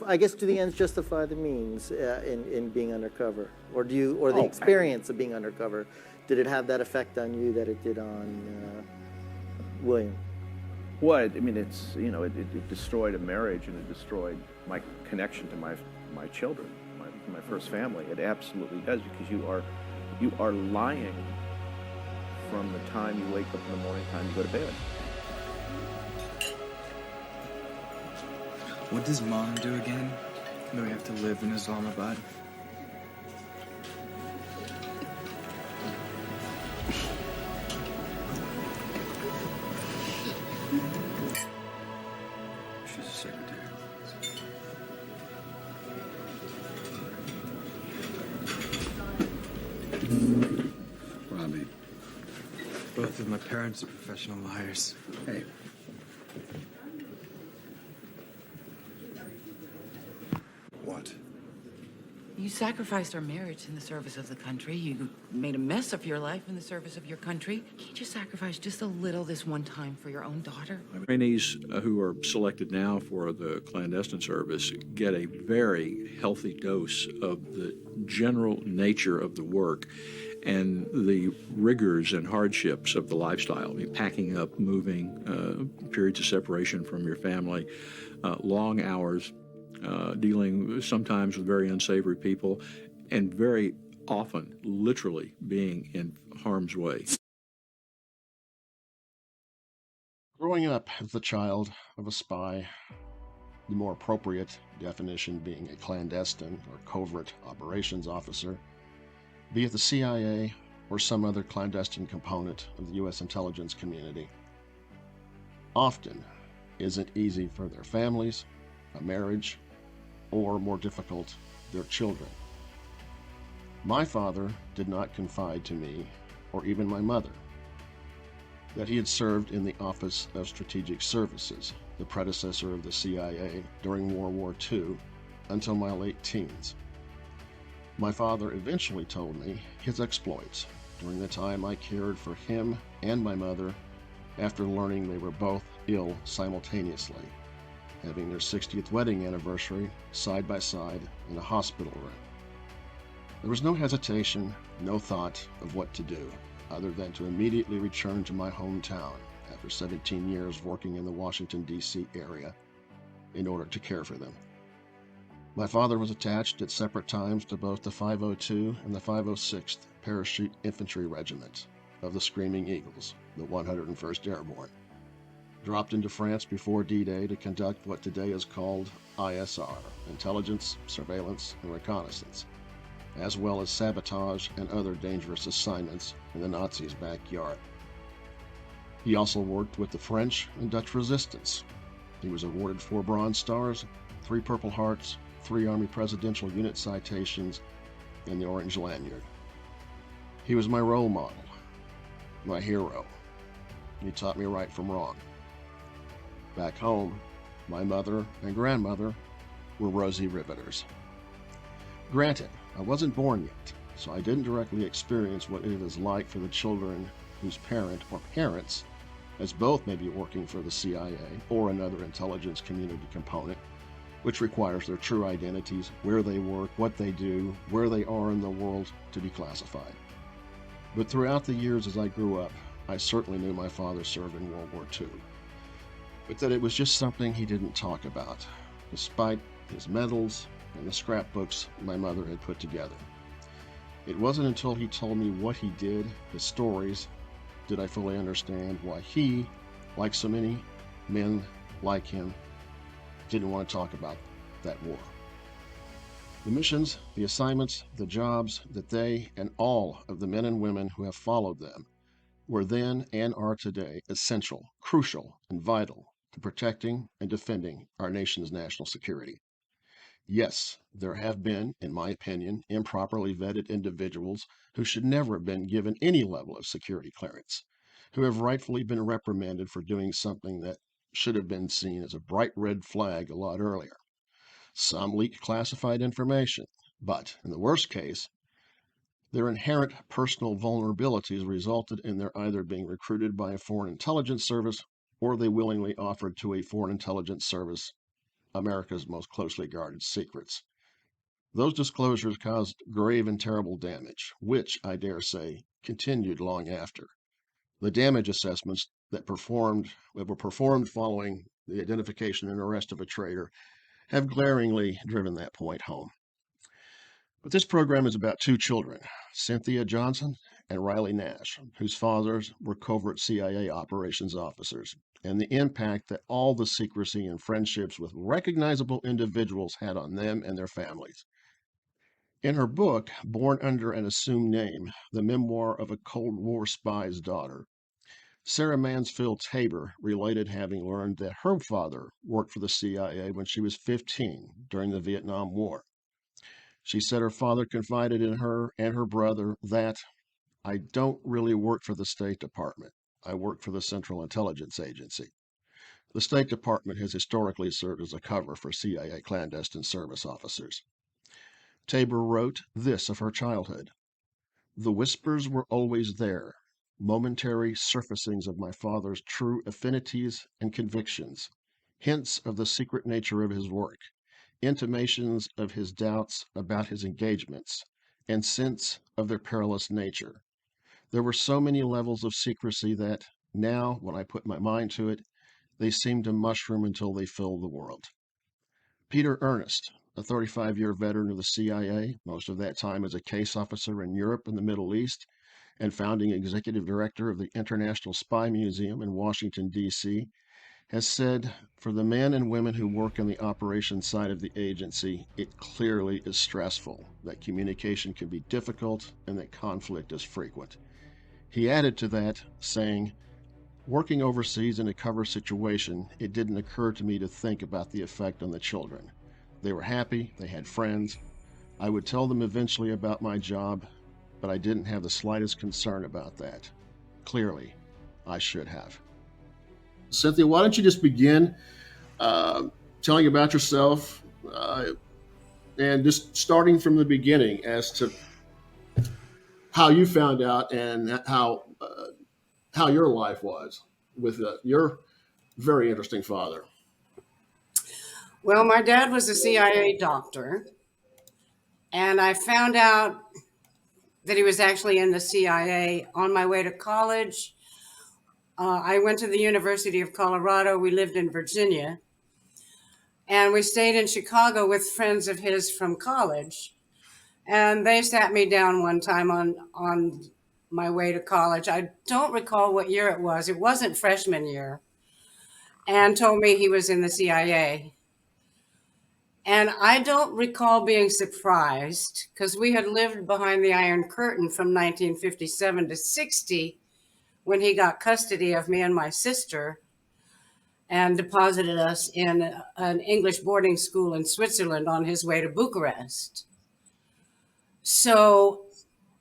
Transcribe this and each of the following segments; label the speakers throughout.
Speaker 1: I guess, do the ends justify the means in being undercover, or the experience of being undercover? Did it have that effect on you that it did on William?
Speaker 2: Well, I mean, it's, you know, it destroyed a marriage, and it destroyed my connection to my children, my first family. It absolutely does, because you are lying from the time you wake up in the morning, time you go to bed.
Speaker 3: What does Mom do again? Do we have to live in Islamabad? She's a secretary.
Speaker 4: Robbie.
Speaker 3: Both of my parents are professional liars.
Speaker 4: Hey. What?
Speaker 5: You sacrificed our marriage in the service of the country. You made a mess of your life in the service of your country. Can't you sacrifice just a little this one time for your own daughter?
Speaker 6: Trainees who are selected now for the clandestine service get a very healthy dose of the general nature of the work and the rigors and hardships of the lifestyle. I mean, packing up, moving, periods of separation from your family, long hours, dealing sometimes with very unsavory people, and very often literally being in harm's way.
Speaker 7: Growing up as the child of a spy, the more appropriate definition being a clandestine or covert operations officer, be it the CIA or some other clandestine component of the U.S. intelligence community, often isn't easy for their families, a marriage, or more difficult, their children. My father did not confide to me, or even my mother, that he had served in the Office of Strategic Services, the predecessor of the CIA, during World War II until my late teens. My father eventually told me his exploits during the time I cared for him and my mother after learning they were both ill simultaneously, having their 60th wedding anniversary side by side in a hospital room. There was no hesitation, no thought of what to do, other than to immediately return to my hometown after 17 years working in the Washington, D.C. area in order to care for them. My father was attached at separate times to both the 502 and the 506th Parachute Infantry Regiment of the Screaming Eagles, the 101st Airborne, dropped into France before D-Day to conduct what today is called ISR, Intelligence, Surveillance, and Reconnaissance, as well as sabotage and other dangerous assignments in the Nazis' backyard. He also worked with the French and Dutch resistance. He was awarded 4 Bronze Stars, 3 Purple Hearts, 3 Army Presidential Unit citations, and the Orange Lanyard. He was my role model, my hero. He taught me right from wrong. Back home, my mother and grandmother were rosy riveters. Granted, I wasn't born yet, so I didn't directly experience what it is like for the children whose parent or parents, as both may be working for the CIA or another intelligence community component, which requires their true identities, where they work, what they do, where they are in the world to be classified. But throughout the years as I grew up, I certainly knew my father served in World War II, but that it was just something he didn't talk about, despite his medals and the scrapbooks my mother had put together. It wasn't until he told me what he did, his stories, did I fully understand why he, like so many men like him, didn't want to talk about that war. The missions, the assignments, the jobs that they and all of the men and women who have followed them were then and are today essential, crucial, and vital to protecting and defending our nation's national security. Yes, there have been, in my opinion, improperly vetted individuals who should never have been given any level of security clearance, who have rightfully been reprimanded for doing something that should have been seen as a bright red flag a lot earlier. Some leaked classified information, but in the worst case, their inherent personal vulnerabilities resulted in their either being recruited by a foreign intelligence service or they willingly offered to a foreign intelligence service America's most closely guarded secrets. Those disclosures caused grave and terrible damage, which, I dare say, continued long after. The damage assessments that were performed following the identification and arrest of a traitor have glaringly driven that point home. But this program is about two children, Cynthia Johnston and Riley Nash, whose fathers were covert CIA operations officers, and the impact that all the secrecy and friendships with recognizable individuals had on them and their families. In her book, Born Under an Assumed Name, the memoir of a Cold War spy's daughter, Sarah Mansfield Tabor related having learned that her father worked for the CIA when she was 15 during the Vietnam War. She said her father confided in her and her brother that, "I don't really work for the State Department. I work for the Central Intelligence Agency." The State Department has historically served as a cover for CIA Clandestine Service Officers. Tabor wrote this of her childhood: "The whispers were always there, momentary surfacings of my father's true affinities and convictions, hints of the secret nature of his work, intimations of his doubts about his engagements, and sense of their perilous nature. There were so many levels of secrecy that, now, when I put my mind to it, they seem to mushroom until they fill the world." Peter Ernest, a 35-year veteran of the CIA, most of that time as a case officer in Europe and the Middle East, and founding executive director of the International Spy Museum in Washington, D.C., has said, "For the men and women who work on the operations side of the agency, it clearly is stressful, that communication can be difficult, and that conflict is frequent." He added to that, saying, "Working overseas in a cover situation, it didn't occur to me to think about the effect on the children. They were happy, they had friends. I would tell them eventually about my job, but I didn't have the slightest concern about that. Clearly, I should have." Cynthia, why don't you just begin telling about yourself and just starting from the beginning as to how you found out and how your life was with your very interesting father.
Speaker 8: Well, my dad was a CIA doctor, and I found out that he was actually in the CIA on my way to college. I went to the University of Colorado. We lived in Virginia, and we stayed in Chicago with friends of his from college. And they sat me down one time on my way to college. I don't recall what year it was. It wasn't freshman year. And told me he was in the CIA. And I don't recall being surprised because we had lived behind the Iron Curtain from 1957 to 60 when he got custody of me and my sister and deposited us in an English boarding school in Switzerland on his way to Bucharest. So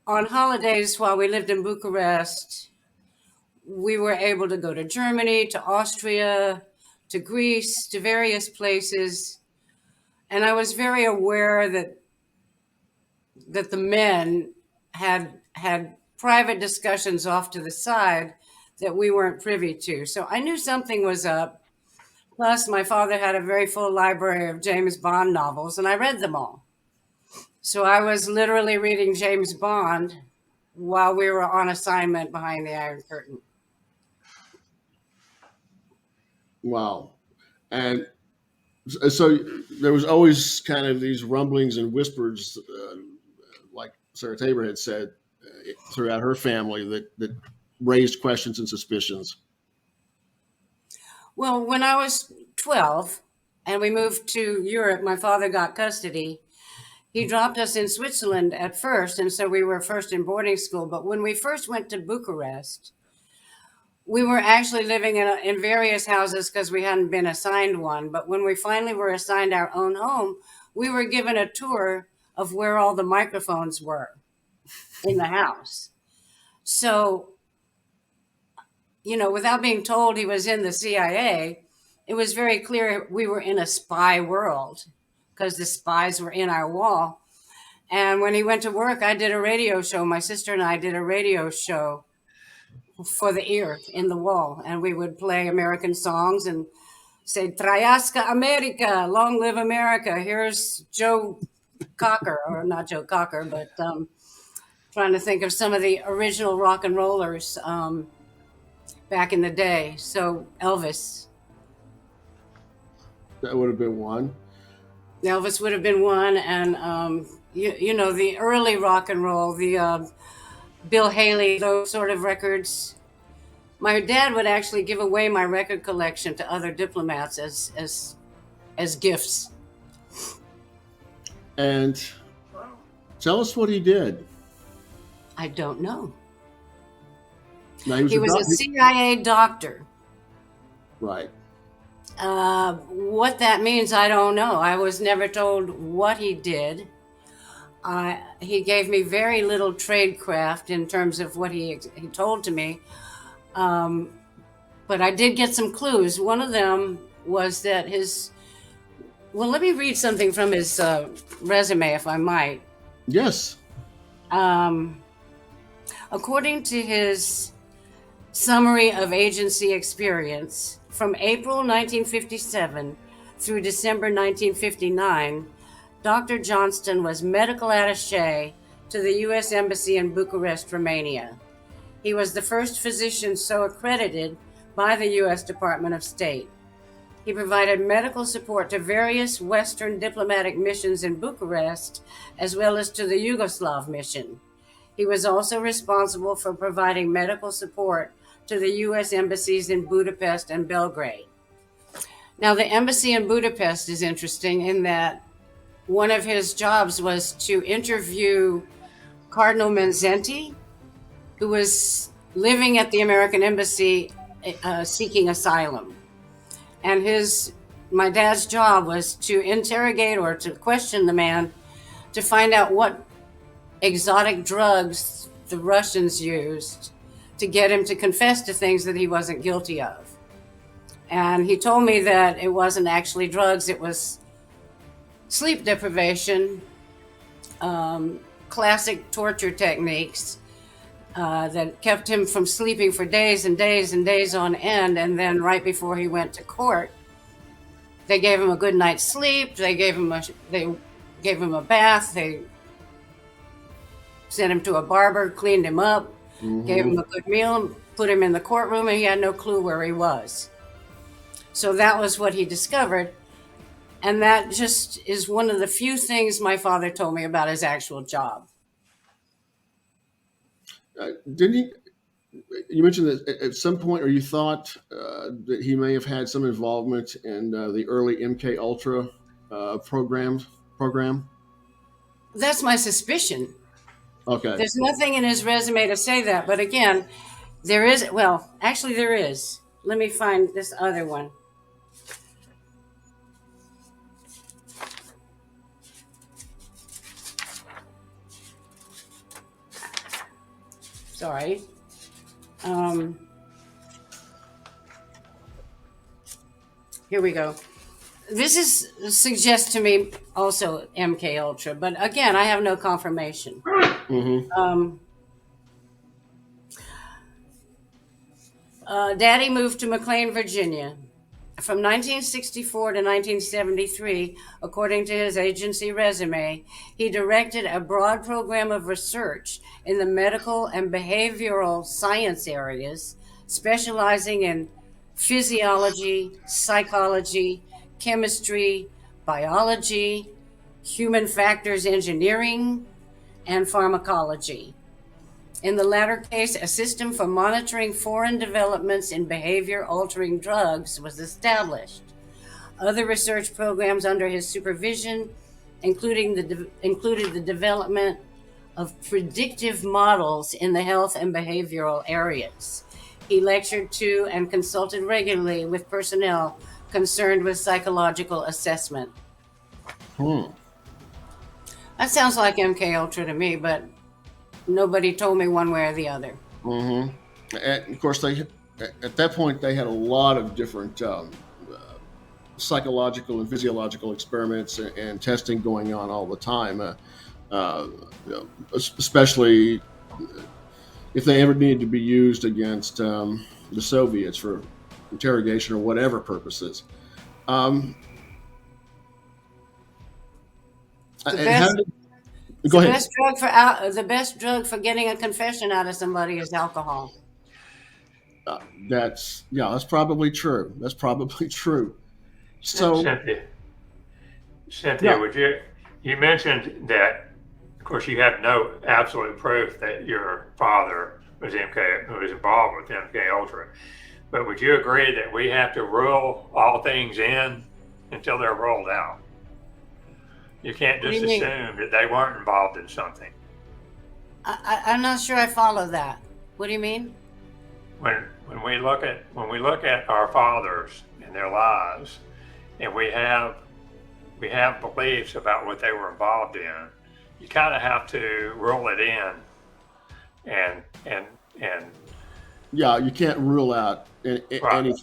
Speaker 8: on holidays while we lived in Bucharest, we were able to go to Germany, to Austria, to Greece, to various places. And I was very aware that the men had private discussions off to the side that we weren't privy to. So I knew something was up. Plus, my father had a very full library of James Bond novels, and I read them all. So I was literally reading James Bond while we were on assignment behind the Iron Curtain.
Speaker 7: Wow. And so there was always kind of these rumblings and whispers, like Sarah Tabor had said, throughout her family that raised questions and suspicions.
Speaker 8: Well, when I was 12 and we moved to Europe, my father got custody. He dropped us in Switzerland at first, and so we were first in boarding school. But when we first went to Bucharest, we were actually living in various houses because we hadn't been assigned one. But when we finally were assigned our own home, we were given a tour of where all the microphones were in the house. So, without being told he was in the CIA, it was very clear we were in a spy world because the spies were in our wall. And when he went to work, I did a radio show. My sister and I did a radio show for the ear in the wall. And we would play American songs and say, Traiasca America, long live America. Here's Joe Cocker, or not Joe Cocker, but trying to think of some of the original rock and rollers back in the day. So Elvis.
Speaker 7: That would have been one.
Speaker 8: Elvis would have been one. And, you know, the early rock and roll, the Bill Haley, those sort of records. My dad would actually give away my record collection to other diplomats as gifts.
Speaker 7: And tell us what he did.
Speaker 8: I don't know.
Speaker 7: Now,
Speaker 8: He was a CIA doctor.
Speaker 7: Right.
Speaker 8: What that means, I don't know. I was never told what he did. He gave me very little tradecraft in terms of what he told to me. But I did get some clues. One of them was that well, let me read something from his resume, if I might.
Speaker 7: Yes.
Speaker 8: According to his summary of agency experience, from April 1957 through December 1959, Dr. Johnston was medical attaché to the U.S. Embassy in Bucharest, Romania. He was the first physician so accredited by the U.S. Department of State. He provided medical support to various Western diplomatic missions in Bucharest, as well as to the Yugoslav mission. He was also responsible for providing medical support to the U.S. embassies in Budapest and Belgrade. Now, the embassy in Budapest is interesting in that one of his jobs was to interview Cardinal Mindszenty, who was living at the American embassy seeking asylum. And my dad's job was to interrogate or to question the man to find out what exotic drugs the Russians used to get him to confess to things that he wasn't guilty of. And he told me that it wasn't actually drugs, it was sleep deprivation, classic torture techniques that kept him from sleeping for days and days and days on end. And then right before he went to court, they gave him a good night's sleep. They gave him a bath. They sent him to a barber, cleaned him up, gave him a good meal, put him in the courtroom, and he had no clue where he was. So that was what he discovered. And that just is one of the few things my father told me about his actual job.
Speaker 7: Didn't he? You mentioned that at some point, or you thought that he may have had some involvement in the early MK Ultra program.
Speaker 8: That's my suspicion.
Speaker 7: Okay.
Speaker 8: There's nothing in his resume to say that, but again, there is. Well, actually, there is. Let me find this other one. Sorry. Here we go. This suggests to me also MK Ultra, but again, I have no confirmation. Daddy moved to McLean, Virginia. From 1964 to 1973, according to his agency resume, he directed a broad program of research in the medical and behavioral science areas, specializing in physiology, psychology, chemistry, biology, human factors engineering, and pharmacology. In the latter case, a system for monitoring foreign developments in behavior-altering drugs was established. Other research programs under his supervision included the development of predictive models in the health and behavioral areas. He lectured to and consulted regularly with personnel concerned with psychological assessment. That sounds like MK Ultra to me, but nobody told me one way or the other.
Speaker 7: And of course, at that point they had a lot of different psychological and physiological experiments and testing going on all the time, especially if they ever needed to be used against the Soviets for interrogation or whatever purposes. Um,
Speaker 8: The
Speaker 7: and how
Speaker 8: best,
Speaker 7: did, go ahead.
Speaker 8: the best drug for getting a confession out of somebody is alcohol.
Speaker 7: That's probably true. That's probably true. So,
Speaker 9: Cynthia,
Speaker 7: yeah,
Speaker 9: would you mentioned that, of course, you have no absolute proof that your father was involved with MK Ultra, but would you agree that we have to rule all things in until they're ruled out? You can't
Speaker 8: What do
Speaker 9: just
Speaker 8: you mean?
Speaker 9: assume that they weren't involved in something.
Speaker 8: I'm not sure I follow that. What do you mean?
Speaker 9: When we look at our fathers and their lives, and we have beliefs about what they were involved in, you kind of have to rule it in, and
Speaker 7: yeah, you can't rule out
Speaker 9: right.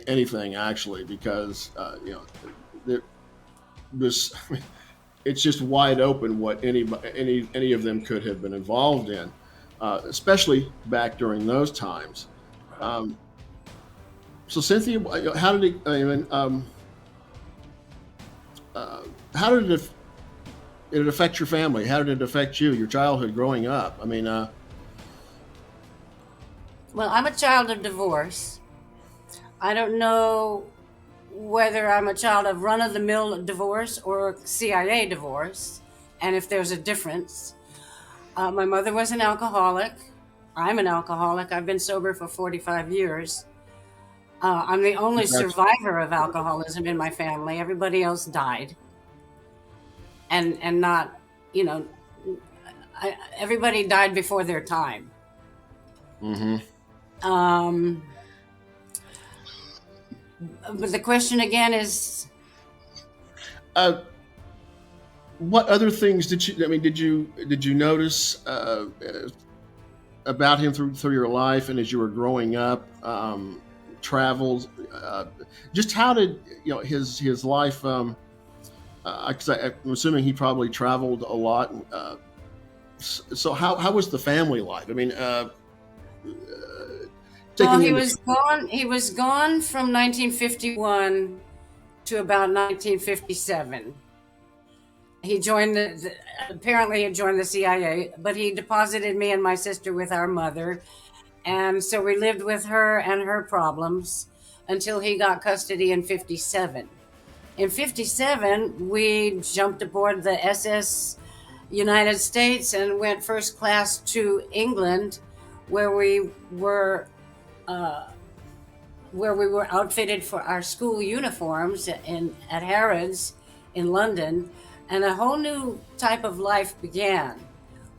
Speaker 7: anything actually, because this it's just wide open what any of them could have been involved in, especially back during those times. So Cynthia, how did it? I mean, how did it affect your family? How did it affect you, your childhood growing up? I mean,
Speaker 8: Well, I'm a child of divorce. I don't know whether I'm a child of run-of-the-mill divorce or CIA divorce, and if there's a difference. My mother was an alcoholic. I'm an alcoholic. I've been sober for 45 years. I'm the only
Speaker 7: Congrats.
Speaker 8: survivor of alcoholism in my family. Everybody else died. And not, everybody died before their time.
Speaker 7: mhm.
Speaker 8: But the question again is,
Speaker 7: What other things did you notice about him through your life and as you were growing up? Travels, just how did his life? 'Cause I'm assuming he probably traveled a lot. So how was the family life? I mean,
Speaker 8: well,
Speaker 7: taking
Speaker 8: he
Speaker 7: into
Speaker 8: was gone. He was gone from 1951 to about 1957. He joined apparently he joined the CIA, but he deposited me and my sister with our mother. And so we lived with her and her problems until he got custody in 57. In 57, we jumped aboard the SS United States and went first class to England, where we were outfitted for our school uniforms at Harrods in London, and a whole new type of life began,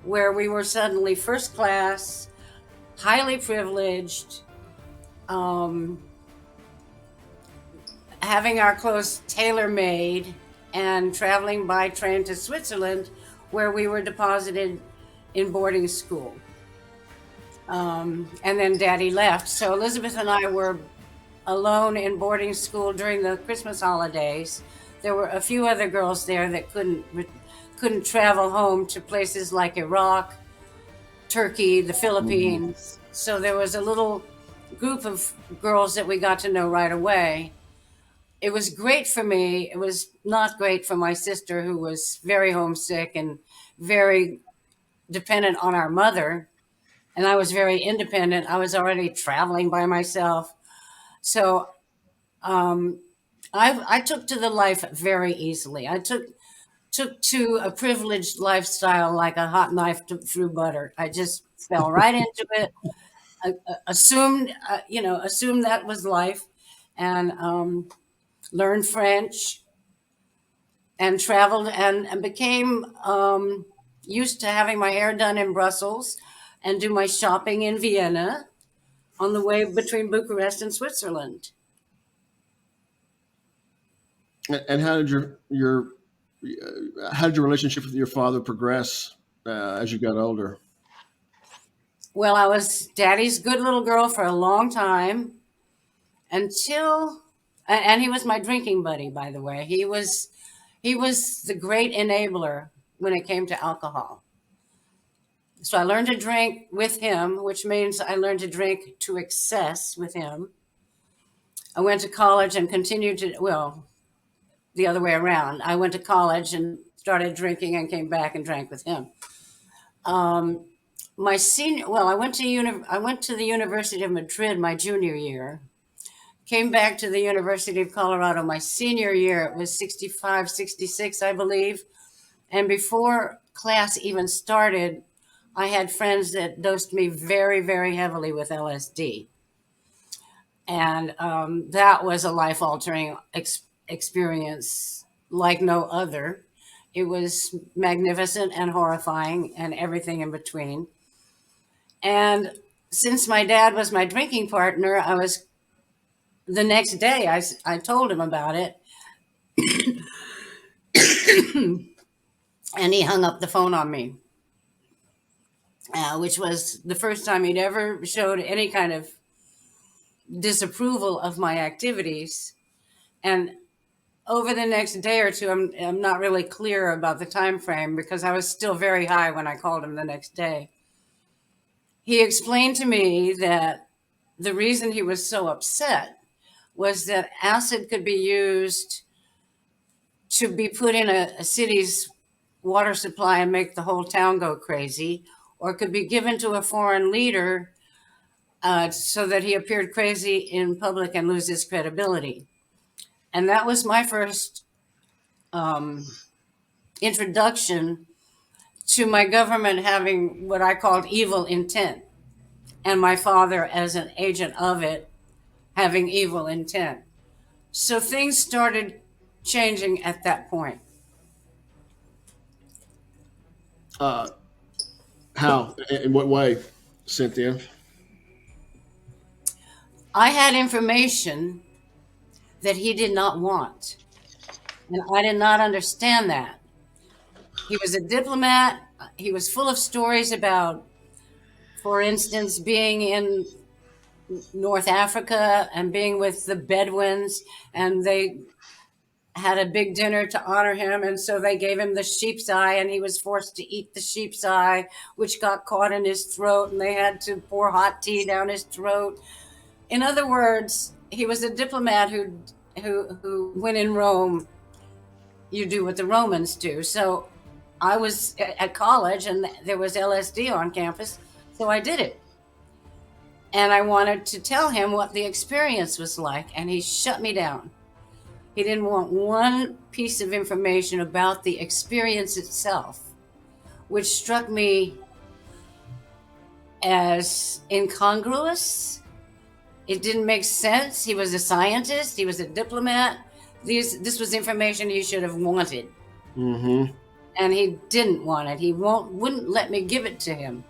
Speaker 8: where we were suddenly first class, highly privileged, having our clothes tailor-made, and traveling by train to Switzerland, where we were deposited in boarding school. And then Daddy left. So Elizabeth and I were alone in boarding school during the Christmas holidays. There were a few other girls there that couldn't travel home to places like Iraq, Turkey, the Philippines. So there was a little group of girls that we got to know right away. It was great for me. It was not great for my sister, who was very homesick and very dependent on our mother. And I was very independent. I was already traveling by myself. So I took to the life very easily. I took to a privileged lifestyle like a hot knife through butter. I just fell right into it. Assumed that was life, and learned French, and traveled and became used to having my hair done in Brussels and do my shopping in Vienna on the way between Bucharest and Switzerland.
Speaker 7: And how did your relationship with your father progress as you got older?
Speaker 8: Well, I was Daddy's good little girl for a long time until, and he was my drinking buddy, by the way. He was the great enabler when it came to alcohol. So I learned to drink with him, which means I learned to drink to excess with him. I went to college and continued to, the other way around. I went to college and started drinking and came back and drank with him. My senior, well, I went to the University of Madrid my junior year. Came back to the University of Colorado my senior year. It was 65, 66, I believe. And before class even started, I had friends that dosed me very, very heavily with LSD. And that was a life-altering experience like no other. It was magnificent and horrifying and everything in between. And since my dad was my drinking partner, the next day I told him about it. And he hung up the phone on me, which was the first time he'd ever showed any kind of disapproval of my activities. And over the next day or two, I'm not really clear about the time frame because I was still very high when I called him the next day. He explained to me that the reason he was so upset was that acid could be used to be put in a city's water supply and make the whole town go crazy, or could be given to a foreign leader so that he appeared crazy in public and lose his credibility. And that was my first introduction to my government having what I called evil intent, and my father, as an agent of it, having evil intent. So things started changing at that point.
Speaker 7: How? In what way, Cynthia?
Speaker 8: I had information that he did not want, and I did not understand that. He was a diplomat. He was full of stories about, for instance, being in North Africa and being with the Bedouins, and they had a big dinner to honor him, and so they gave him the sheep's eye, and he was forced to eat the sheep's eye, which got caught in his throat, and they had to pour hot tea down his throat. In other words, he was a diplomat who when in Rome, you do what the Romans do. So I was at college, and there was LSD on campus, so I did it. And I wanted to tell him what the experience was like, and he shut me down. He didn't want one piece of information about the experience itself, which struck me as incongruous. It didn't make sense. He was a scientist. He was a diplomat. This was information he should have wanted.
Speaker 7: Mm-hmm.
Speaker 8: And he didn't want it. He wouldn't let me give it to him.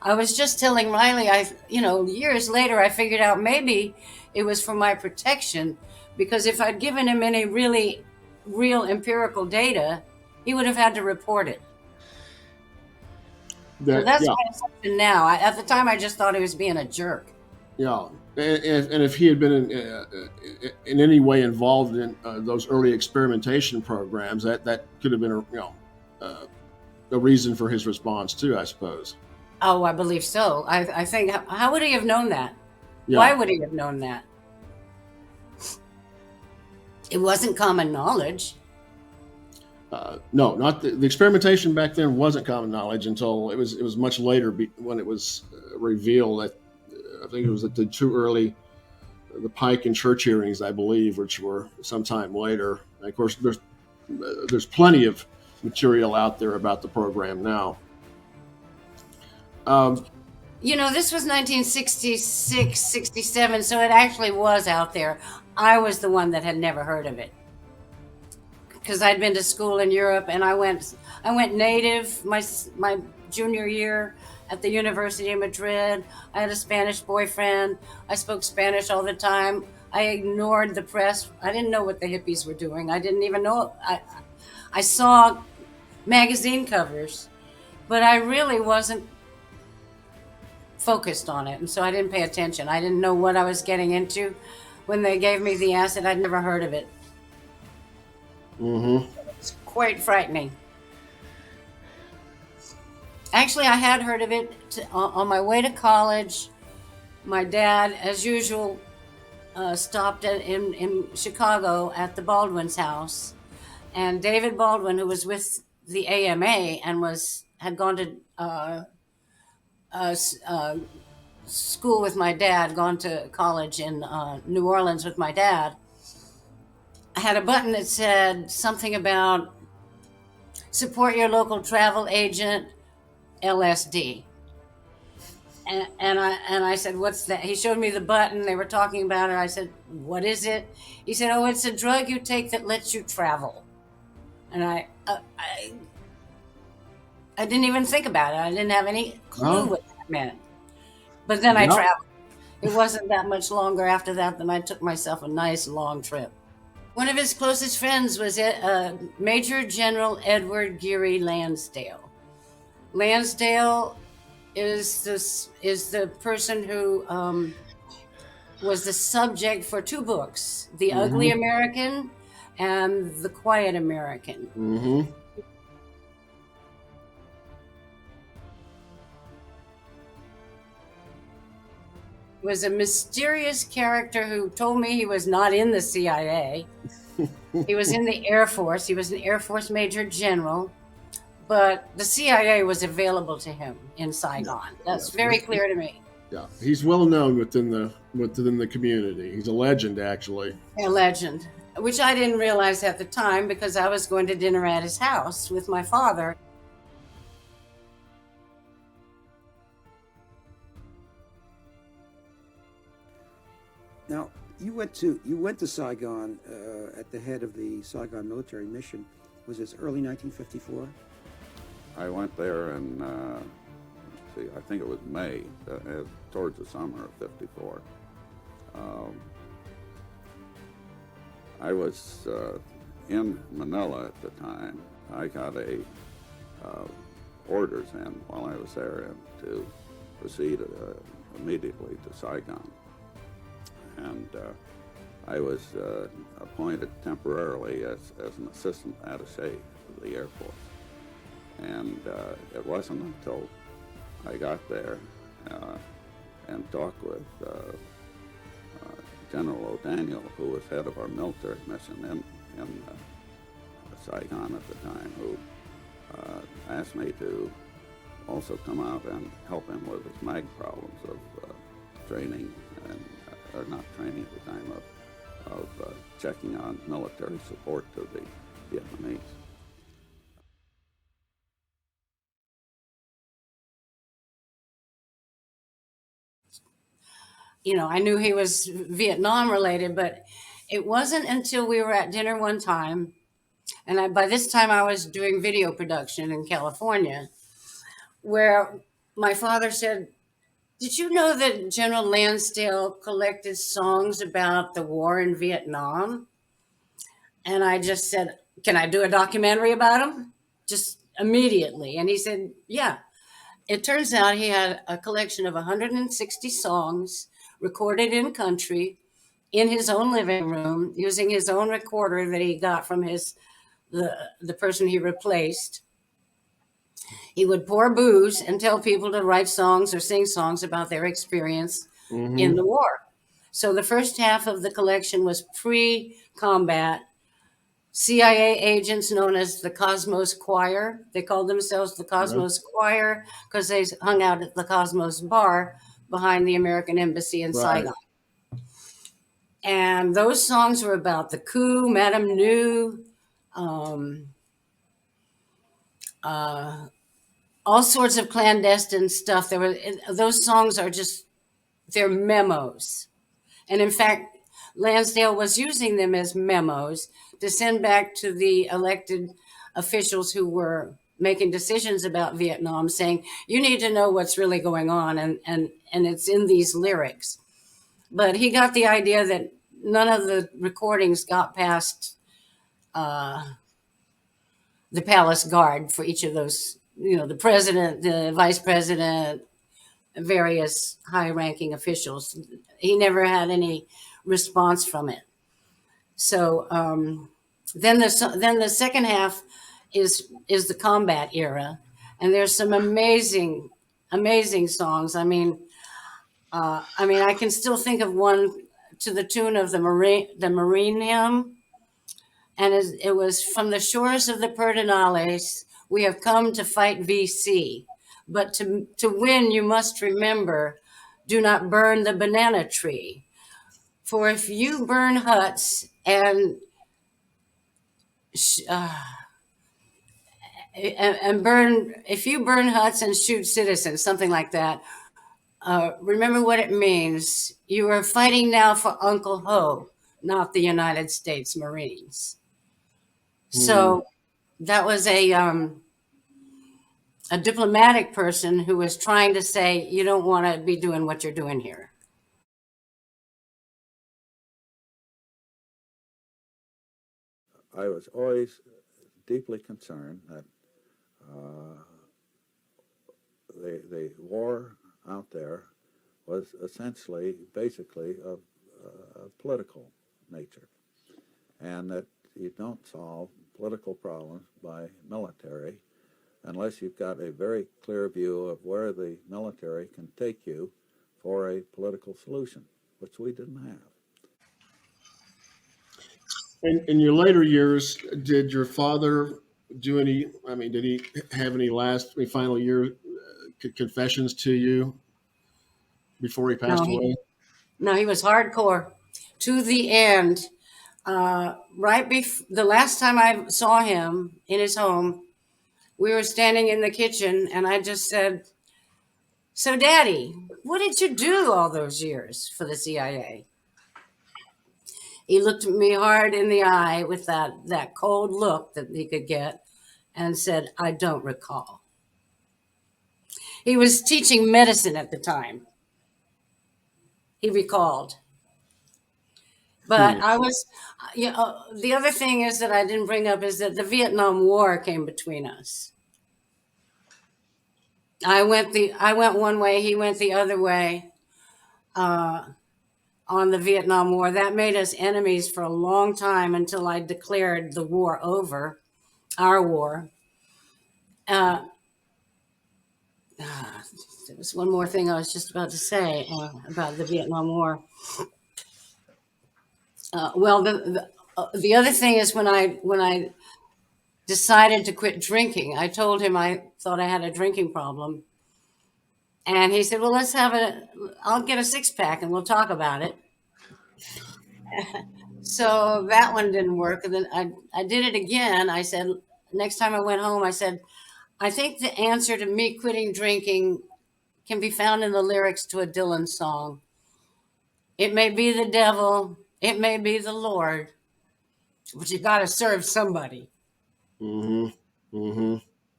Speaker 8: I was just telling Riley, years later, I figured out maybe it was for my protection, because if I'd given him any really real empirical data, he would have had to report it. So that's my assumption now. At the time, I just thought he was being a jerk.
Speaker 7: Yeah, and if he had been in any way involved in those early experimentation programs, that could have been a reason for his response too, I suppose.
Speaker 8: Oh, I believe so. I think, how would he have known that?
Speaker 7: Yeah.
Speaker 8: Why would he have known that? It wasn't common knowledge.
Speaker 7: No, not the experimentation back then wasn't common knowledge until it was much later when it was revealed. I think it was at the the Pike and Church hearings, I believe, which were sometime later. And of course, there's plenty of material out there about the program now.
Speaker 8: This was 1966, 67, so it actually was out there. I was the one that had never heard of it, because I'd been to school in Europe, and I went native my junior year at the University of Madrid. I had a Spanish boyfriend. I spoke Spanish all the time. I ignored the press. I didn't know what the hippies were doing. I didn't even know. I saw magazine covers, but I really wasn't focused on it, and so I didn't pay attention. I didn't know what I was getting into. When they gave me the acid, I'd never heard of it.
Speaker 7: Mm-hmm.
Speaker 8: It's quite frightening. Actually, I had heard of it on my way to college. My dad, as usual, stopped in Chicago at the Baldwin's house, and David Baldwin, who was with the AMA and had gone to school with my dad, gone to college in New Orleans with my dad, had a button that said something about support your local travel agent, LSD. And I said, what's that? He showed me the button. They were talking about it. I said, what is it? He said, oh, it's a drug you take that lets you travel. And I didn't even think about it. I didn't have any clue what that meant. But then I traveled. It wasn't that much longer after that than I took myself a nice long trip. One of his closest friends was Major General Edward Geary Lansdale. Lansdale is the person who was the subject for 2 books, The Ugly American and The Quiet American.
Speaker 7: Mm-hmm.
Speaker 8: Was a mysterious character who told me he was not in the CIA. He was in the Air Force. He was an Air Force Major General, but the CIA was available to him in Saigon. That's very clear to me.
Speaker 7: Yeah, he's well known within the community. He's a legend, actually.
Speaker 8: A legend, which I didn't realize at the time because I was going to dinner at his house with my father.
Speaker 10: Now, you went to Saigon at the head of the Saigon military mission. Was this early 1954?
Speaker 4: I went there in, I think it was May, towards the summer of '54. I was in Manila at the time. I got orders in while I was there to proceed immediately to Saigon. And I was appointed temporarily as an assistant attaché of the Air Force. And it wasn't until I got there and talked with General O'Daniel, who was head of our military mission in Saigon at the time, who asked me to also come out and help him with his MAG problems of training or not training at the time of checking on military support to the Vietnamese.
Speaker 8: You know, I knew he was Vietnam related, but it wasn't until we were at dinner one time, and by this time I was doing video production in California, where my father said, did you know that General Lansdale collected songs about the war in Vietnam? And I just said, can I do a documentary about him? Just immediately. And he said, yeah. It turns out he had a collection of 160 songs recorded in country in his own living room using his own recorder that he got from the person he replaced. He would pour booze and tell people to write songs or sing songs about their experience in the war. So the first half of the collection was pre-combat. CIA agents known as the Cosmos Choir. They called themselves the Cosmos Choir because they hung out at the Cosmos Bar behind the American Embassy in Saigon. And those songs were about the coup, Madame Nu, all sorts of clandestine stuff. Those songs are they're memos. And in fact, Lansdale was using them as memos to send back to the elected officials who were making decisions about Vietnam, saying, you need to know what's really going on, and it's in these lyrics. But he got the idea that none of the recordings got past the palace guard for each of those, the president, the vice president, various high-ranking officials. He never had any response from it. So then the second half is the combat era, and there's some amazing songs. I mean, I can still think of one to the tune of the Marine hymn. And it was from the shores of the Pedernales, we have come to fight VC. But to win, you must remember, do not burn the banana tree. For if you burn huts and if you burn huts and shoot citizens, something like that, remember what it means. You are fighting now for Uncle Ho, not the United States Marines. So that was a diplomatic person who was trying to say, you don't want to be doing what you're doing here.
Speaker 4: I was always deeply concerned that the war out there was essentially, basically, of political nature, and that you don't solve political problems by military unless you've got a very clear view of where the military can take you for a political solution, which we didn't have.
Speaker 7: In your later years, did your father do any? I mean, did he have any final year confessions to you before he passed away?
Speaker 8: No, he was hardcore to the end. Right before the last time I saw him in his home, we were standing in the kitchen, and I just said, "So, Daddy, what did you do all those years for the CIA?" He looked me hard in the eye with that cold look that he could get and said, "I don't recall." He was teaching medicine at the time. He recalled. But I was, the other thing is that I didn't bring up is that the Vietnam War came between us. I went one way, he went the other way. On the Vietnam War. That made us enemies for a long time until I declared the war over, our war. There was one more thing I was just about to say about the Vietnam War. Well, the other thing is when I decided to quit drinking, I told him I thought I had a drinking problem. And he said, well, I'll get a 6-pack and we'll talk about it. So that one didn't work. And then I did it again. I said, next time I went home, I said, I think the answer to me quitting drinking can be found in the lyrics to a Dylan song. It may be the devil, it may be the Lord, but you got to serve somebody. Mm-hmm. Mm-hmm.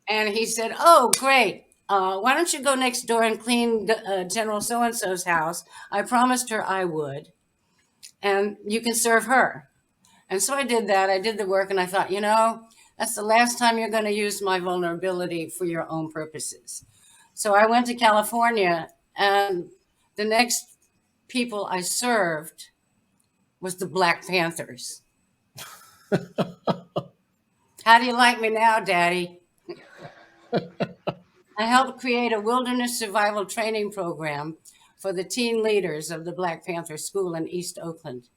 Speaker 8: And he said, oh, great. Why don't you go next door and clean General so-and-so's house? I promised her I would. And you can serve her. And so I did that. I did the work, and I thought, that's the last time you're going to use my vulnerability for your own purposes. So I went to California, and the next people I served was the Black Panthers. How do you like me now, Daddy? I helped create a wilderness survival training program for the teen leaders of the Black Panther School in East Oakland.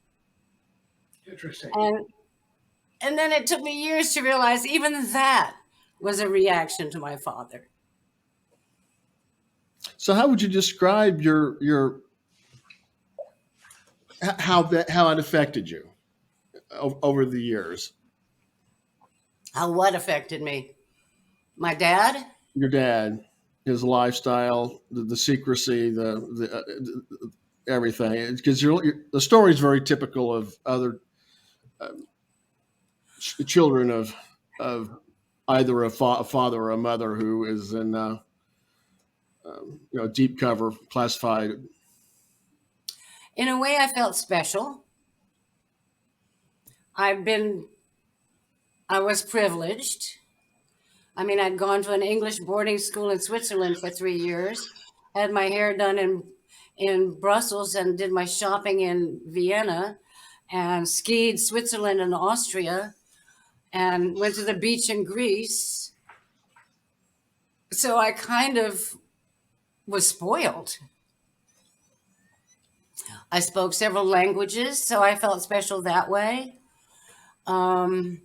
Speaker 11: Interesting.
Speaker 8: And then it took me years to realize even that was a reaction to my father.
Speaker 7: So how would you describe how it affected you over the years?
Speaker 8: How what affected me? My dad?
Speaker 7: Your dad, his lifestyle, the secrecy, the everything. Because the story is very typical of other children of either a father or a mother who is in deep cover, classified.
Speaker 8: In a way, I felt special. I was privileged. I mean, I'd gone to an English boarding school in Switzerland for 3 years, had my hair done in Brussels, and did my shopping in Vienna, and skied Switzerland and Austria, and went to the beach in Greece. So I kind of was spoiled. I spoke several languages, so I felt special that way. I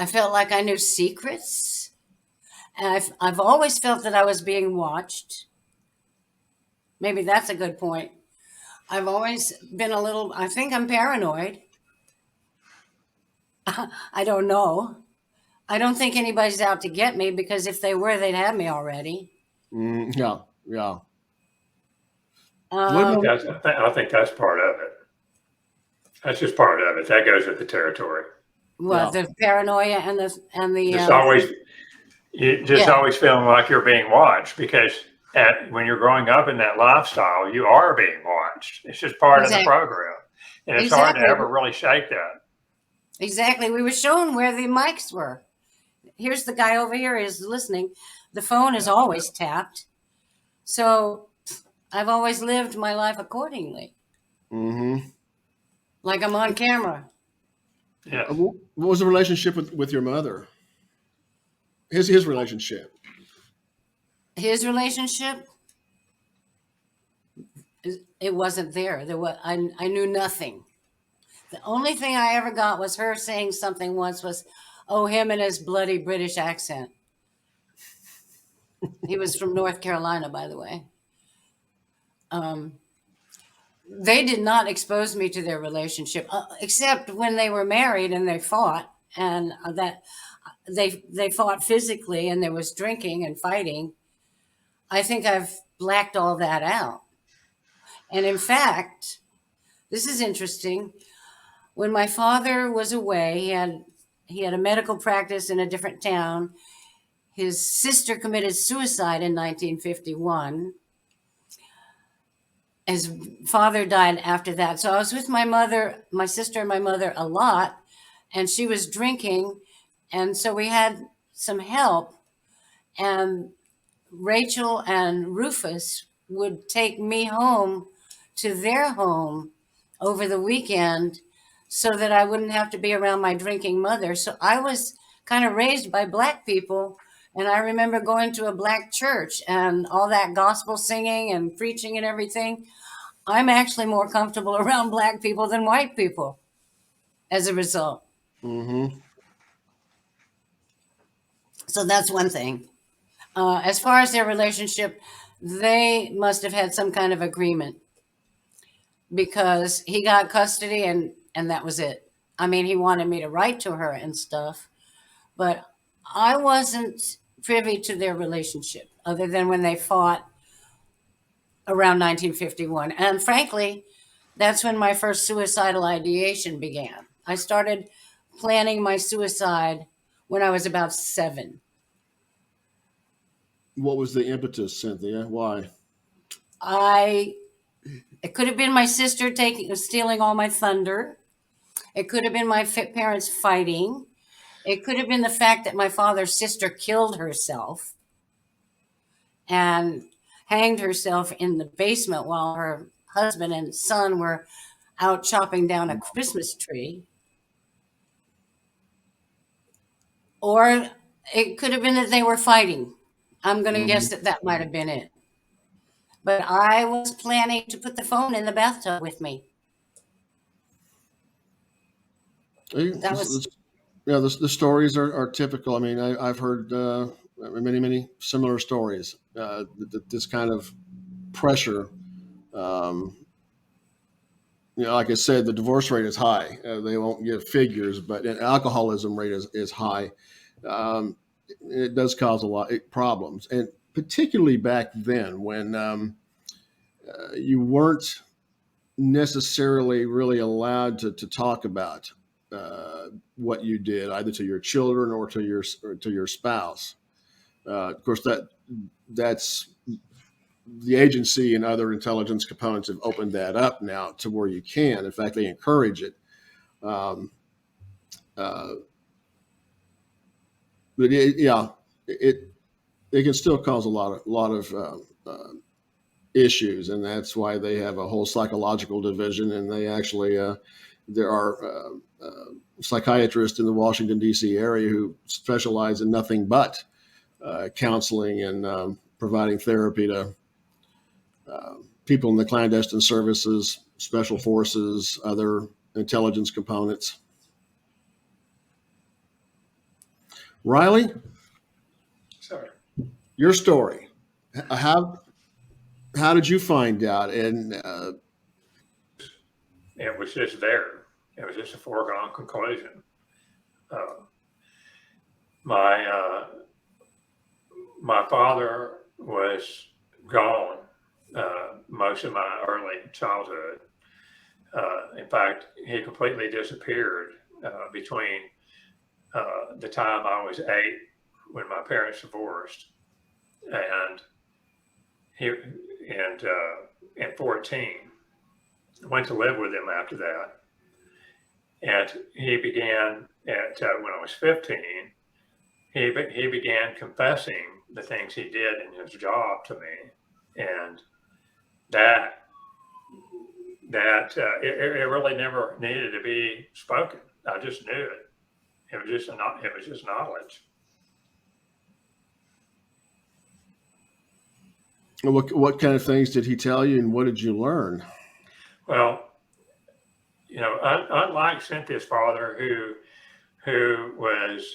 Speaker 8: felt like I knew secrets. And I've always felt that I was being watched. Maybe that's a good point. I've always been I think I'm paranoid. I don't know. I don't think anybody's out to get me, because if they were, they'd have me already.
Speaker 7: Yeah, yeah.
Speaker 8: Um,
Speaker 9: I think that's part of it. That's just part of it. That goes with the territory.
Speaker 8: what
Speaker 7: Yeah.
Speaker 8: the paranoia and the
Speaker 9: Just always, you just
Speaker 8: Yeah.
Speaker 9: always feeling like you're being watched, because when you're growing up in that lifestyle, you are being watched. It's just part of the
Speaker 8: Exactly.
Speaker 9: program, and it's hard to
Speaker 8: Exactly.
Speaker 9: ever really shake that.
Speaker 8: Exactly. We were shown where the mics were. Here's the guy over here is listening. The phone is always tapped. So I've always lived my life accordingly.
Speaker 7: Mm-hmm.
Speaker 8: Like I'm on camera.
Speaker 9: Yeah.
Speaker 7: What was the relationship with your mother? His relationship.
Speaker 8: His relationship, it wasn't there. I knew nothing. The only thing I ever got was her saying something once was, oh, him and his bloody British accent. He was from North Carolina, by the way. They did not expose me to their relationship, except when they were married and they fought, and that they fought physically, and there was drinking and fighting. I think I've blacked all that out. And in fact, this is interesting. When my father was away, he had a medical practice in a different town. His sister committed suicide in 1951. His father died after that. So I was with my sister and my mother a lot, and she was drinking. And so we had some help. And Rachel and Rufus would take me home to their home over the weekend so that I wouldn't have to be around my drinking mother. So I was kind of raised by Black people. And I remember going to a Black church and all that gospel singing and preaching and everything. I'm actually more comfortable around Black people than white people as a result.
Speaker 7: Mm-hmm.
Speaker 8: So that's one thing. As far as their relationship, they must have had some kind of agreement, because he got custody and that was it. I mean, he wanted me to write to her and stuff, but I wasn't privy to their relationship other than when they fought around 1951. And frankly, that's when my first suicidal ideation began. I started planning my suicide when I was about 7.
Speaker 7: What was the impetus, Cynthia? Why?
Speaker 8: It could have been my sister stealing all my thunder. It could have been my parents fighting. It could have been the fact that my father's sister killed herself and hanged herself in the basement while her husband and son were out chopping down a Christmas tree. Or it could have been that they were fighting. I'm going to guess that might have been it. But I was planning to put the phone in the bathtub with me. That was
Speaker 7: Yeah, the stories are typical. I mean, I've heard many similar stories. This kind of pressure. Like I said, the divorce rate is high. They won't give figures, but alcoholism rate is high. It does cause a lot of problems, and particularly back then when you weren't necessarily really allowed to talk about what you did, either to your children or to your spouse. Of course, that's the agency and other intelligence components have opened that up now to where you can. In fact, they encourage it. But it can still cause a lot of issues, and that's why they have a whole psychological division. And they actually there are psychiatrists in the Washington D.C. area who specialize in nothing but counseling and providing therapy to people in the clandestine services, special forces, other intelligence components. Riley,
Speaker 11: Sorry.
Speaker 7: your story. How did you find out? And
Speaker 9: It was just there. It was just a foregone conclusion. My father was gone most of my early childhood. In fact, he completely disappeared between the time I was 8, when my parents divorced, and 14. Went to live with him after that, and he began at when I was 15. He began confessing the things he did in his job to me, and that it really never needed to be spoken. I just knew it. It was just knowledge.
Speaker 7: what kind of things did he tell you, and what did you learn?
Speaker 9: Well, unlike Cynthia's father, who was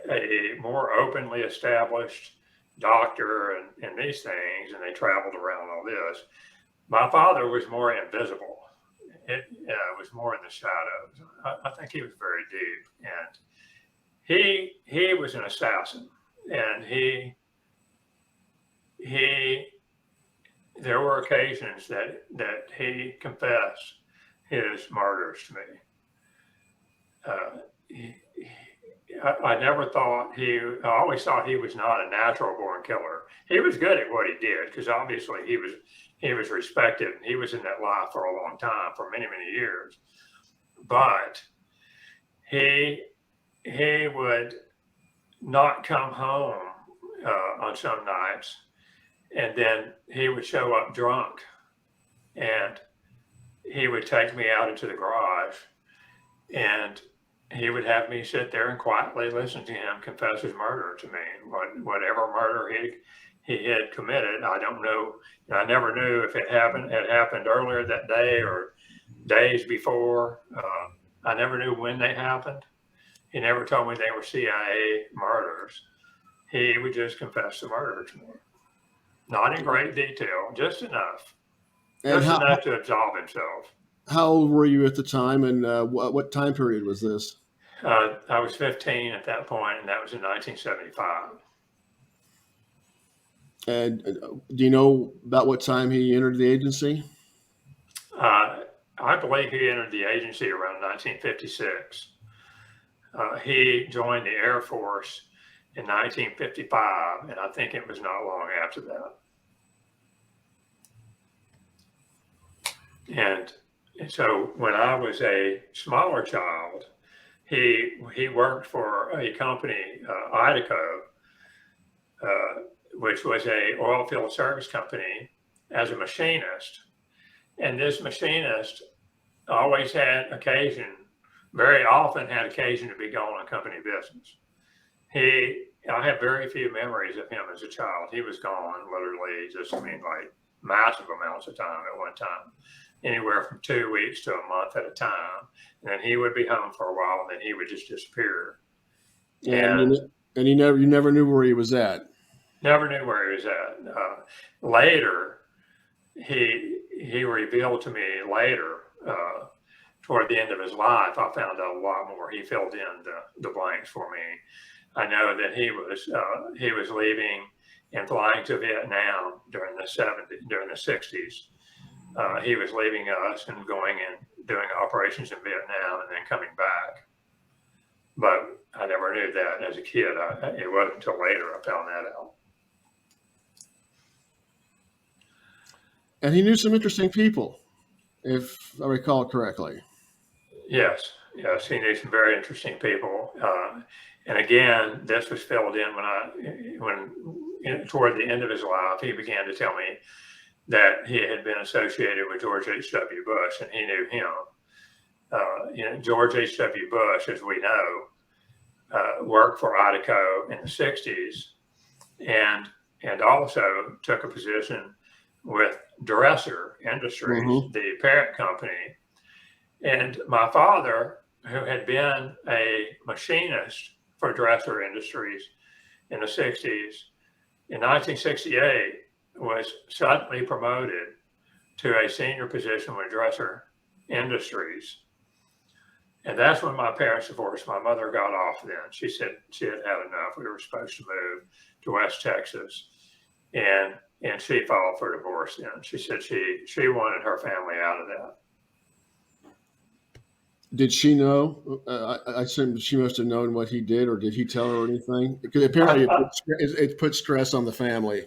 Speaker 9: a more openly established doctor and these things, and they traveled around all this, my father was more invisible. It was more in the shadows. I think he was very deep, and he was an assassin, and there were occasions that he confessed his murders to me. I never thought I always thought he was not a natural born killer. He was good at what he did, because obviously he was respected, and he was in that life for a long time, for many, many years. But he would not come home on some nights, and then he would show up drunk, and he would take me out into the garage, and he would have me sit there and quietly listen to him confess his murder to me. Whatever murder he had committed, I don't know. I never knew if it had happened earlier that day or days before. I never knew when they happened. He never told me they were CIA murders. He would just confess the murder to me. Not in great detail, just enough. Just enough to absolve himself.
Speaker 7: How old were you at the time, and what time period was this?
Speaker 9: I was 15 at that point, and that was in 1975.
Speaker 7: And do you know about what time he entered the agency?
Speaker 9: I believe he entered the agency around 1956. He joined the Air Force in 1955, and I think it was not long after that. And so when I was a smaller child, he worked for a company, Idaco, which was a oil field service company, as a machinist. And this machinist always had occasion, very often had occasion to be gone on company business. I have very few memories of him as a child. He was gone literally like massive amounts of time at one time, anywhere from 2 weeks to a month at a time. And then he would be home for a while, and then he would just disappear.
Speaker 7: And you never knew where he was at.
Speaker 9: Never knew where he was at. Later, he revealed to me later, toward the end of his life, I found out a lot more. He filled in the blanks for me. I know that he was leaving and flying to Vietnam during the 60s. He was leaving us and going and doing operations in Vietnam and then coming back. But I never knew that as a kid. It wasn't until later I found that out.
Speaker 7: And he knew some interesting people, if I recall correctly.
Speaker 9: Yes, he knew some very interesting people. And again, this was filled in when toward the end of his life, he began to tell me that he had been associated with George H.W. Bush, and he knew him. George H.W. Bush, as we know, worked for Idaco in the 60s, and also took a position with Dresser Industries, the parent company. And my father, who had been a machinist for Dresser Industries in the 60s, in 1968 was suddenly promoted to a senior position with Dresser Industries. And that's when my parents divorced. My mother got off then. She said she had had enough. We were supposed to move to West Texas. And she filed for divorce then. She said she wanted her family out of that.
Speaker 7: Did she know? I assume she must have known what he did, or did he tell her anything? Because apparently it put stress on the family.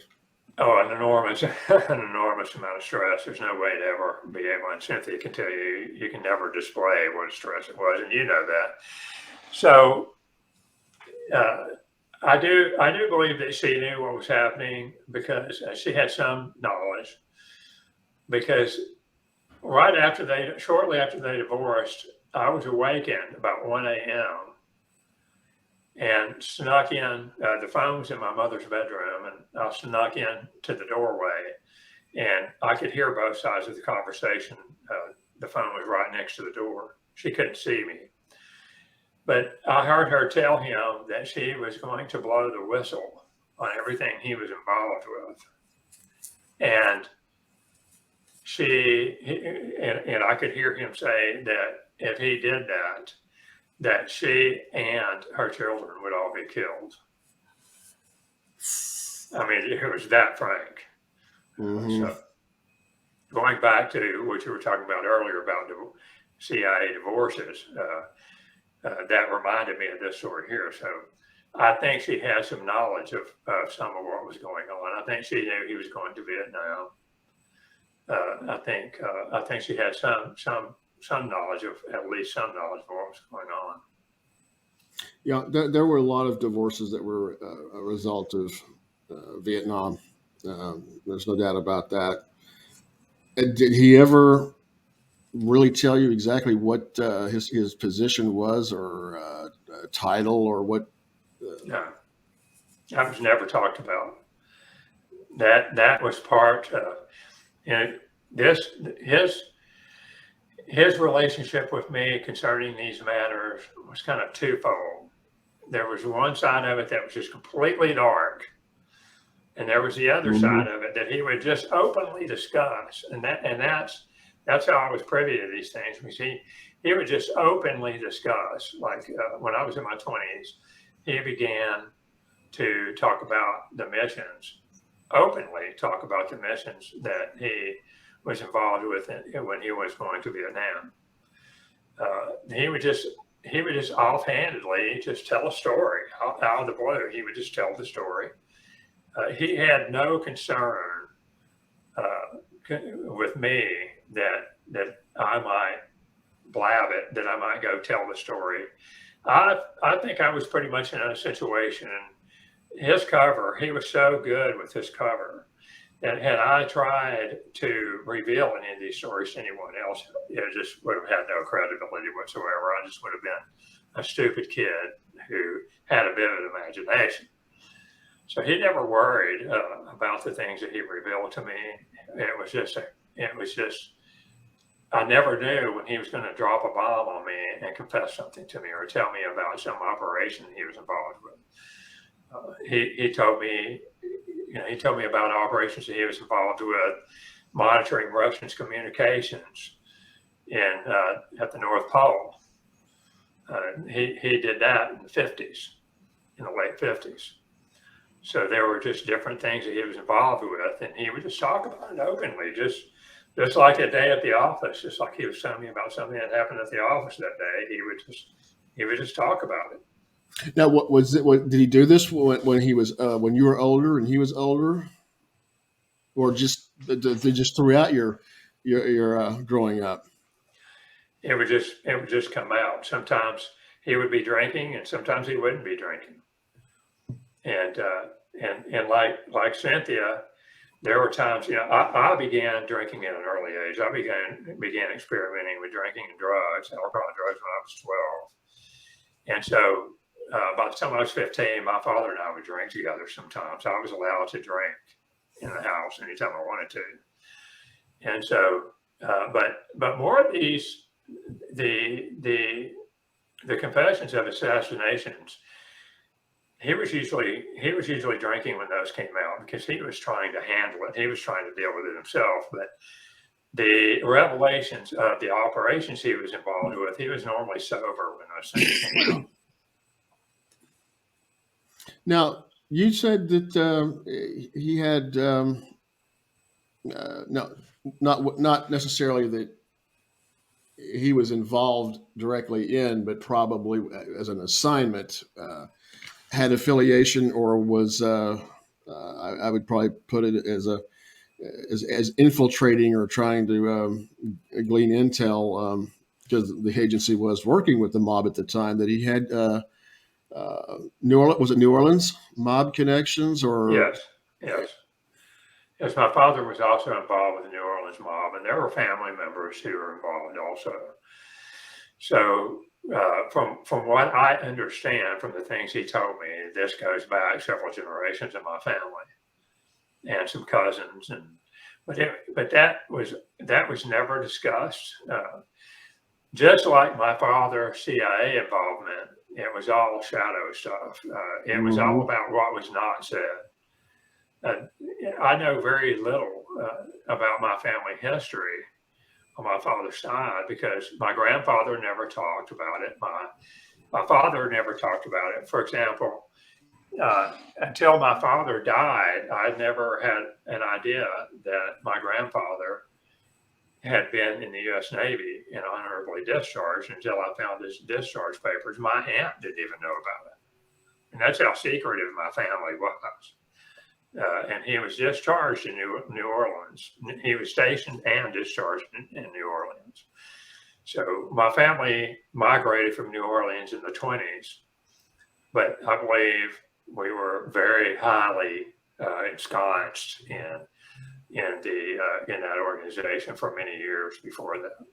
Speaker 9: Oh, an enormous amount of stress. There's no way to ever be able, and Cynthia can tell you, you can never display what a stress it was, and you know that. So I do believe that she knew what was happening because she had some knowledge. Because shortly after they divorced, I was awakened about 1 a.m. and snuck in. The phone was in my mother's bedroom, and I snuck in to the doorway, and I could hear both sides of the conversation. The phone was right next to the door. She couldn't see me, but I heard her tell him that she was going to blow the whistle on everything he was involved with, and and I could hear him say that if he did that she and her children would all be killed. I mean, it was that frank. So going back to what you were talking about earlier about CIA divorces, that reminded me of this story here. So I think she had some knowledge of some of what was going on. I think she knew he was going to Vietnam. I think she had some knowledge of, at least some knowledge of what was going on.
Speaker 7: Yeah, there were a lot of divorces that were a result of Vietnam. There's no doubt about that. And did he ever really tell you exactly what his position was, or title, or what?
Speaker 9: No, that was never talked about. That was part of, his relationship with me concerning these matters was kind of twofold. There was one side of it that was just completely dark, and there was the other side of it that he would just openly discuss, and that's how I was privy to these things. Because he would just openly discuss, like when I was in my 20s, he began to talk about the missions, openly talk about the missions that he was involved with when he was going to Vietnam. He would just offhandedly just tell a story out of the blue. He would just tell the story. He had no concern with me that I might blab it, that I might go tell the story. I think I was pretty much in a situation. His cover, he was so good with his cover that had I tried to reveal any of these stories to anyone else, it just would have had no credibility whatsoever. I just would have been a stupid kid who had a vivid imagination. So he never worried about the things that he revealed to me. It was just, I never knew when he was going to drop a bomb on me and confess something to me or tell me about some operation he was involved with. He told me, he told me about operations that he was involved with, monitoring Russians' communications at the North Pole. He did that in the 50s, in the late 50s. So there were just different things that he was involved with, and he would just talk about it openly, just like a day at the office, just like he was telling me about something that happened at the office that day. He would just talk about it.
Speaker 7: Now, what was it? What did he do this when he was when you were older and he was older, or just throughout your growing up? It
Speaker 9: would just come out. Sometimes he would be drinking, and sometimes he wouldn't be drinking. And like Cynthia, there were times, I began drinking at an early age. I began experimenting with drinking and drugs, alcohol and drugs, when I was 12. And so by the time I was 15, my father and I would drink together sometimes. I was allowed to drink in the house anytime I wanted to. And so, but more of these, the confessions of assassinations, he was usually drinking when those came out because he was trying to handle it. He was trying to deal with it himself. But the revelations of the operations he was involved with, he was normally sober when those things came out.
Speaker 7: Now, you said that he had no, not necessarily that he was involved directly in, but probably as an assignment, had affiliation or was. I would probably put it as as infiltrating or trying to glean intel because the agency was working with the mob at the time. That he had New Orleans, was it New Orleans mob connections or?
Speaker 9: Yes. My father was also involved with the New Orleans mob, and there were family members who were involved also. So, from what I understand from the things he told me, this goes back several generations in my family and some cousins, but that was never discussed. Just like my father's CIA involvement, it was all shadow stuff. It was all about what was not said. I know very little about my family history on my father's side because my grandfather never talked about it. My father never talked about it. For example, until my father died, I never had an idea that my grandfather had been in the U.S. Navy and honorably discharged until I found his discharge papers. My aunt didn't even know about it. And that's how secretive my family was. And he was discharged in New Orleans. He was stationed and discharged in New Orleans. So my family migrated from New Orleans in the 1920s, but I believe we were very highly ensconced in that organization for many years before that.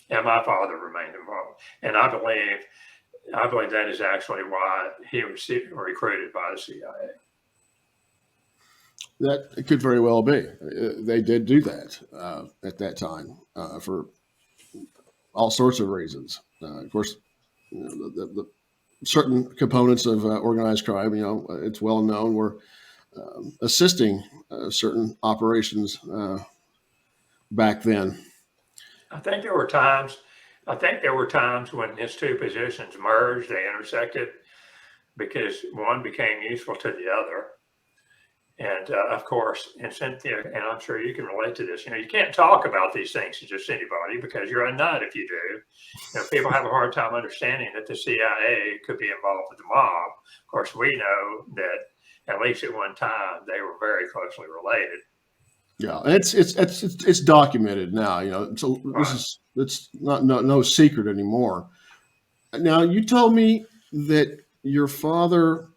Speaker 9: And my father remained involved. And I believe that is actually why he was recruited by the CIA.
Speaker 7: That could very well be. They did do that at that time for all sorts of reasons. Of course, the certain components of organized crime, it's well known, were assisting certain operations back then.
Speaker 9: I think there were times when his two positions merged, they intersected, because one became useful to the other. And of course, and Cynthia, and I'm sure you can relate to this, you can't talk about these things to just anybody because you're a nut if you do. People have a hard time understanding that the CIA could be involved with the mob. Of course, we know that at least at one time they were very closely related.
Speaker 7: Yeah, it's documented now. So it's not no secret anymore. Now, you told me that your father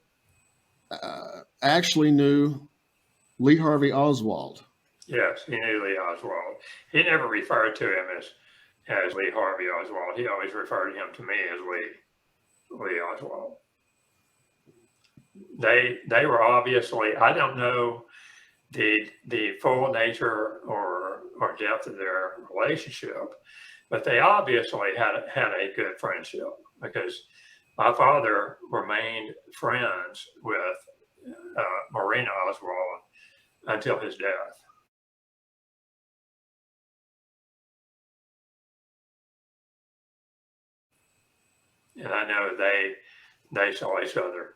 Speaker 7: actually knew Lee Harvey Oswald.
Speaker 9: Yes, he knew Lee Oswald. He never referred to him as Lee Harvey Oswald. He always referred him to me as Lee Oswald. They were obviously, I don't know the full nature or depth of their relationship, but they obviously had a good friendship because my father remained friends with Marina Oswald until his death. And I know they saw each other,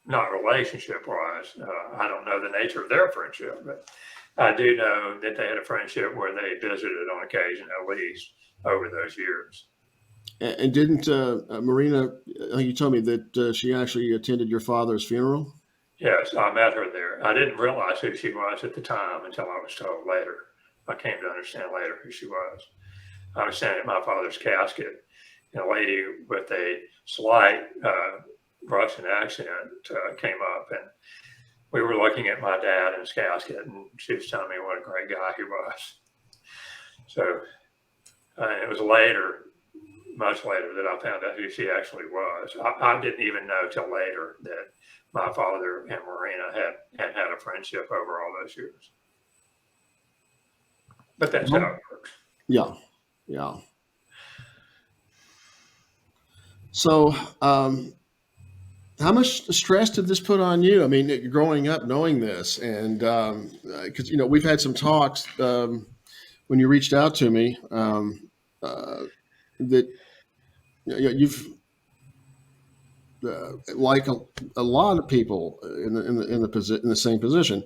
Speaker 9: not relationship-wise. I don't know the nature of their friendship, but I do know that they had a friendship where they visited on occasion, at least, over those years.
Speaker 7: And didn't Marina, you told me that she actually attended your father's funeral?
Speaker 9: Yes, I met her there. I didn't realize who she was at the time until I was told later. I came to understand later who she was. I was standing at my father's casket, and a lady with a slight Russian accent came up, and we were looking at my dad in his casket, and she was telling me what a great guy he was. So it was later, much later, that I found out who she actually was. I didn't even know till later that my father and Marina had a friendship over all those years. But that's how it works.
Speaker 7: Yeah, yeah. So, how much stress did this put on you? I mean, growing up knowing this, and because we've had some talks when you reached out to me that you've like a lot of people in the same position.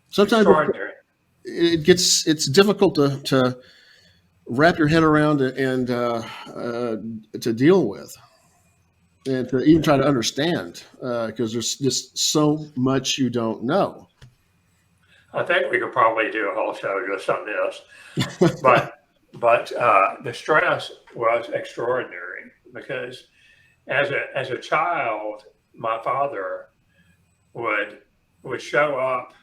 Speaker 7: Sometimes
Speaker 9: Extraordinary.
Speaker 7: it's difficult to wrap your head around and to deal with, and to even try to understand, because there's just so much you don't know.
Speaker 9: I think we could probably do a whole show just on this, but the stress was extraordinary because as a child, my father would show up.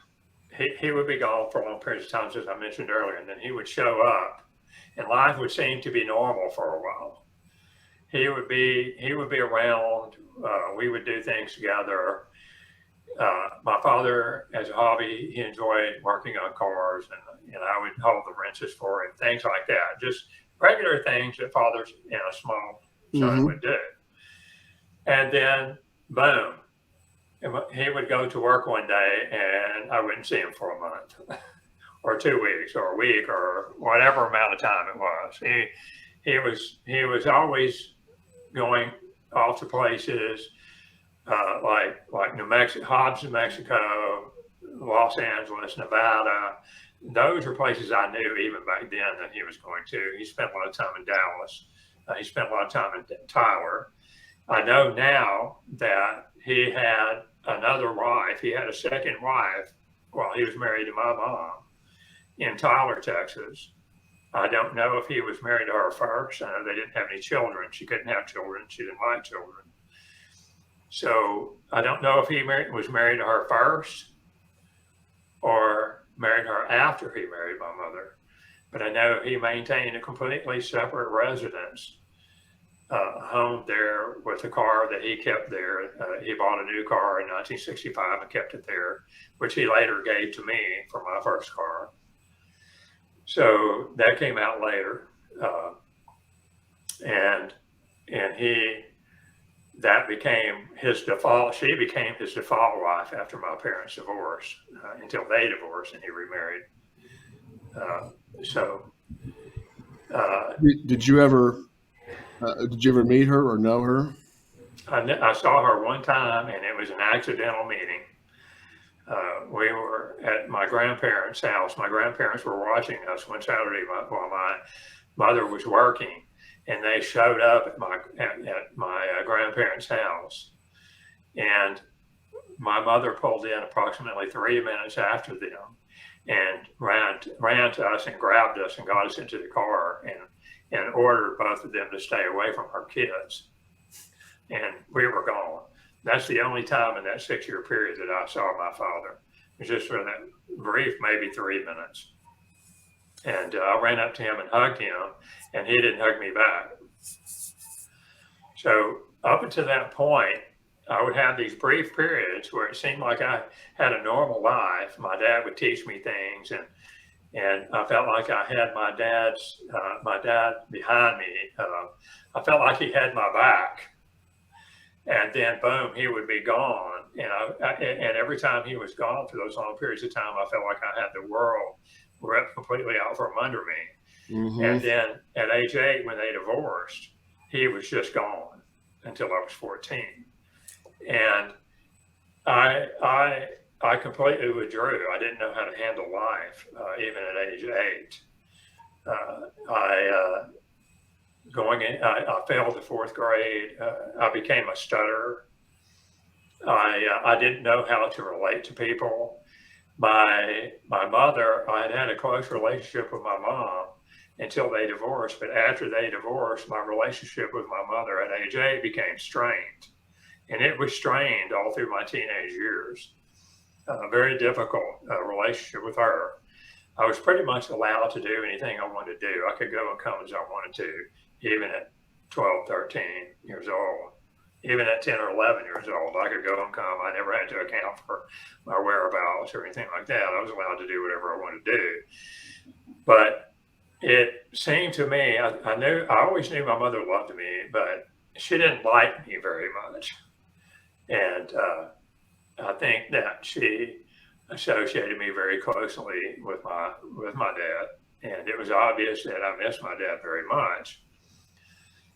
Speaker 9: He would be gone for long periods of time, as I mentioned earlier, and then he would show up, and life would seem to be normal for a while. He would be around. We would do things together. My father, as a hobby, he enjoyed working on cars, and I would hold the wrenches for him, things like that. Just regular things that fathers and a small son would do. And then, boom, he would go to work one day, and I wouldn't see him for a month, or 2 weeks, or a week, or whatever amount of time it was. He was always going off to places. Like New Mexico, Hobbs, New Mexico, Los Angeles, Nevada. Those are places I knew even back then that he was going to. He spent a lot of time in Dallas. He spent a lot of time in Tyler. I know now that he had another wife. He had a second wife while he was married to my mom in Tyler, Texas. I don't know if he was married to her first. I know they didn't have any children. She couldn't have children. She didn't like children. So I don't know if he was married to her first or married her after he married my mother, but I know he maintained a completely separate residence, home there with a car that he kept there. He bought a new car in 1965 and kept it there, which he later gave to me for my first car. So that came out later, and that became his default. She became his default wife after my parents divorced, until they divorced and he remarried.
Speaker 7: Did you ever meet her or know her?
Speaker 9: I saw her one time, and it was an accidental meeting. We were at my grandparents' house. My grandparents were watching us one Saturday while my mother was working. And they showed up at my grandparents' house, and my mother pulled in approximately 3 minutes after them, and ran to us and grabbed us and got us into the car and ordered both of them to stay away from her kids. And we were gone. That's the only time in that 6-year period that I saw my father. It was just for that brief, maybe 3 minutes. And I ran up to him and hugged him, and he didn't hug me back. So up until that point, I would have these brief periods where it seemed like I had a normal life. My dad would teach me things, and I felt like I had my dad behind me. I felt like he had my back. And then boom, he would be gone. And every time he was gone for those long periods of time, I felt like I had the world ripped completely out from under me. Mm-hmm. And then at age 8, when they divorced, he was just gone until I was 14. And I completely withdrew. I didn't know how to handle life, even at age 8. I failed the 4th grade. I became a stutterer. I didn't know how to relate to people. My mother, I had a close relationship with my mom until they divorced. But after they divorced, my relationship with my mother at age 8 became strained. And it was strained all through my teenage years. A very difficult relationship with her. I was pretty much allowed to do anything I wanted to do. I could go and come as I wanted to, even at 12, 13 years old. even at 10 or 11 years old, I could go and come. I never had to account for my whereabouts or anything like that. I was allowed to do whatever I wanted to do. But it seemed to me, I always knew my mother loved me, but she didn't like me very much. And I think that she associated me very closely with my dad. And it was obvious that I missed my dad very much.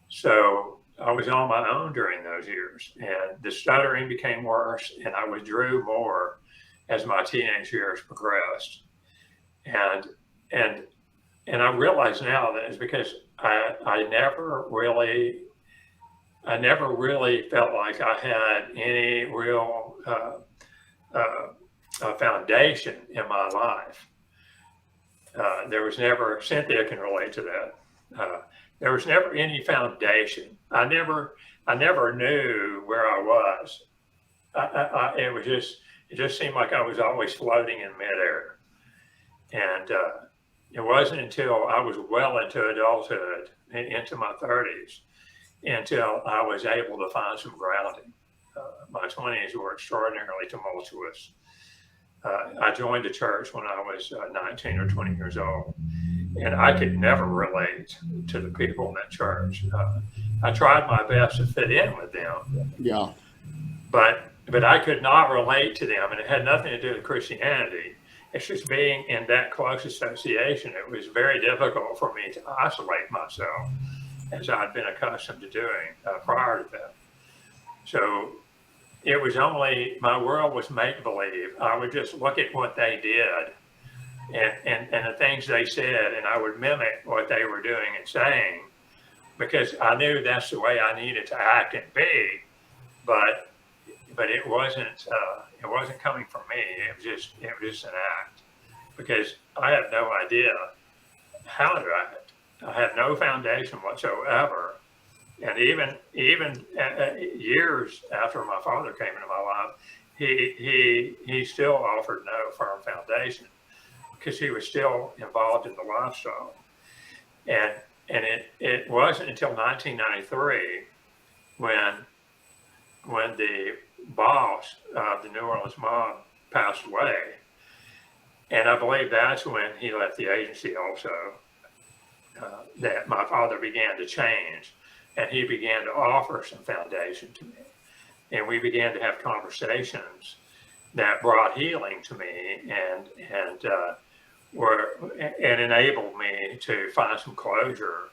Speaker 9: So I was on my own during those years, and the stuttering became worse, and I withdrew more as my teenage years progressed. And I realize now that it's because I never really felt like I had any real foundation in my life. There was never, Cynthia can relate to that. There was never any foundation. I never knew where I was. It just seemed like I was always floating in midair. And it wasn't until I was well into adulthood, into my 30s, until I was able to find some grounding. My 20s were extraordinarily tumultuous. I joined the church when I was 19 or 20 years old, and I could never relate to the people in that church. I tried my best to fit in with them.
Speaker 7: Yeah.
Speaker 9: But I could not relate to them, and it had nothing to do with Christianity. It's just being in that close association. It was very difficult for me to isolate myself, as I'd been accustomed to doing prior to that. So it was only, my world was make-believe. I would just look at what they did and the things they said, and I would mimic what they were doing and saying, because I knew that's the way I needed to act and be. But it wasn't coming from me. It was just an act, because I have no idea how to act. I had no foundation whatsoever. And even years after my father came into my life, he still offered no firm foundation, because he was still involved in the lifestyle. And it wasn't until 1993 when the boss of the New Orleans mob passed away. And I believe that's when he left the agency also, that my father began to change, and he began to offer some foundation to me. And we began to have conversations that brought healing to me and enabled me to find some closure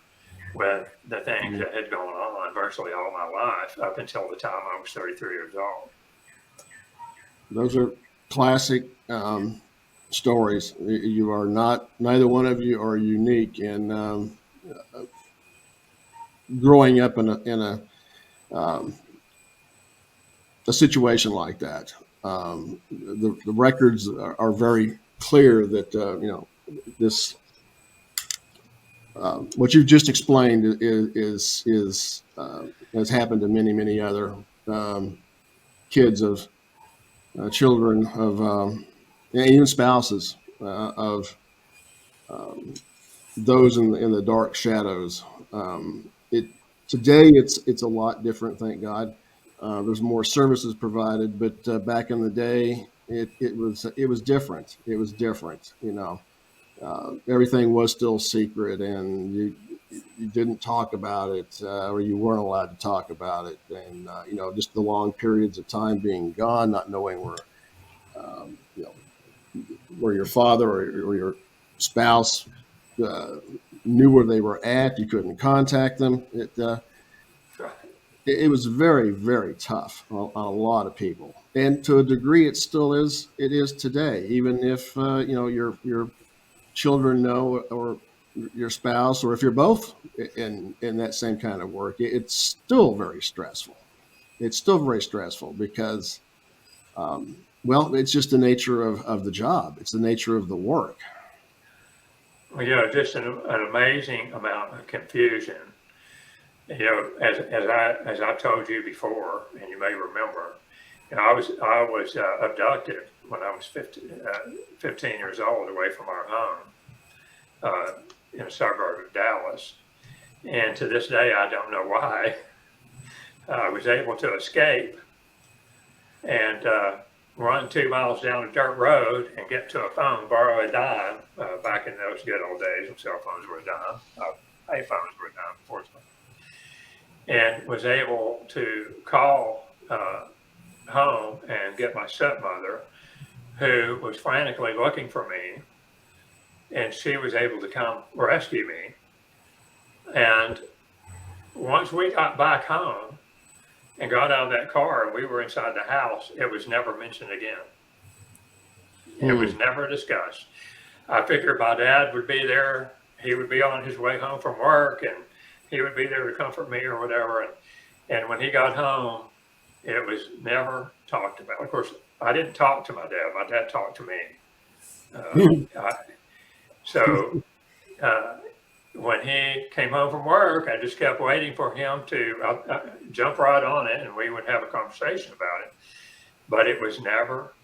Speaker 9: with the things that had gone on virtually all my life up until the time I was 33 years old.
Speaker 7: Those are classic stories. You are not, neither one of you are unique in growing up in a situation like that. The records are very clear that this what you've just explained is has happened to many other kids of children of and even spouses of those in the dark shadows. Today it's a lot different, thank God. There's more services provided, but back in the day it was different. It was different, everything was still secret, and you didn't talk about it, or you weren't allowed to talk about it. And, just the long periods of time being gone, not knowing where your father or your spouse knew where they were at. You couldn't contact them. It was very, very tough on a lot of people. And to a degree, it still is. It is today, even if, your children know, or your spouse, or if you're both in that same kind of work, it's still very stressful. It's still very stressful because, it's just the nature of the job. It's the nature of the work.
Speaker 9: Well, just an amazing amount of confusion. As I told you before, and you may remember, I was abducted when I was 15 years old, away from our home in a suburb of Dallas. And to this day, I don't know why. I was able to escape and run 2 miles down a dirt road and get to a phone, borrow a dime, back in those good old days when cell phones were a dime. Payphones were a dime, unfortunately. And was able to call home and get my stepmother, who was frantically looking for me, and she was able to come rescue me. And once we got back home and got out of that car and we were inside the house, it was never mentioned again. It was never discussed. I figured my dad would be there. He would be on his way home from work and he would be there to comfort me or whatever. And when he got home, it was never talked about. Of course, I didn't talk to my dad. My dad talked to me. When he came home from work, I just kept waiting for him to jump right on it and we would have a conversation about it. But it was never,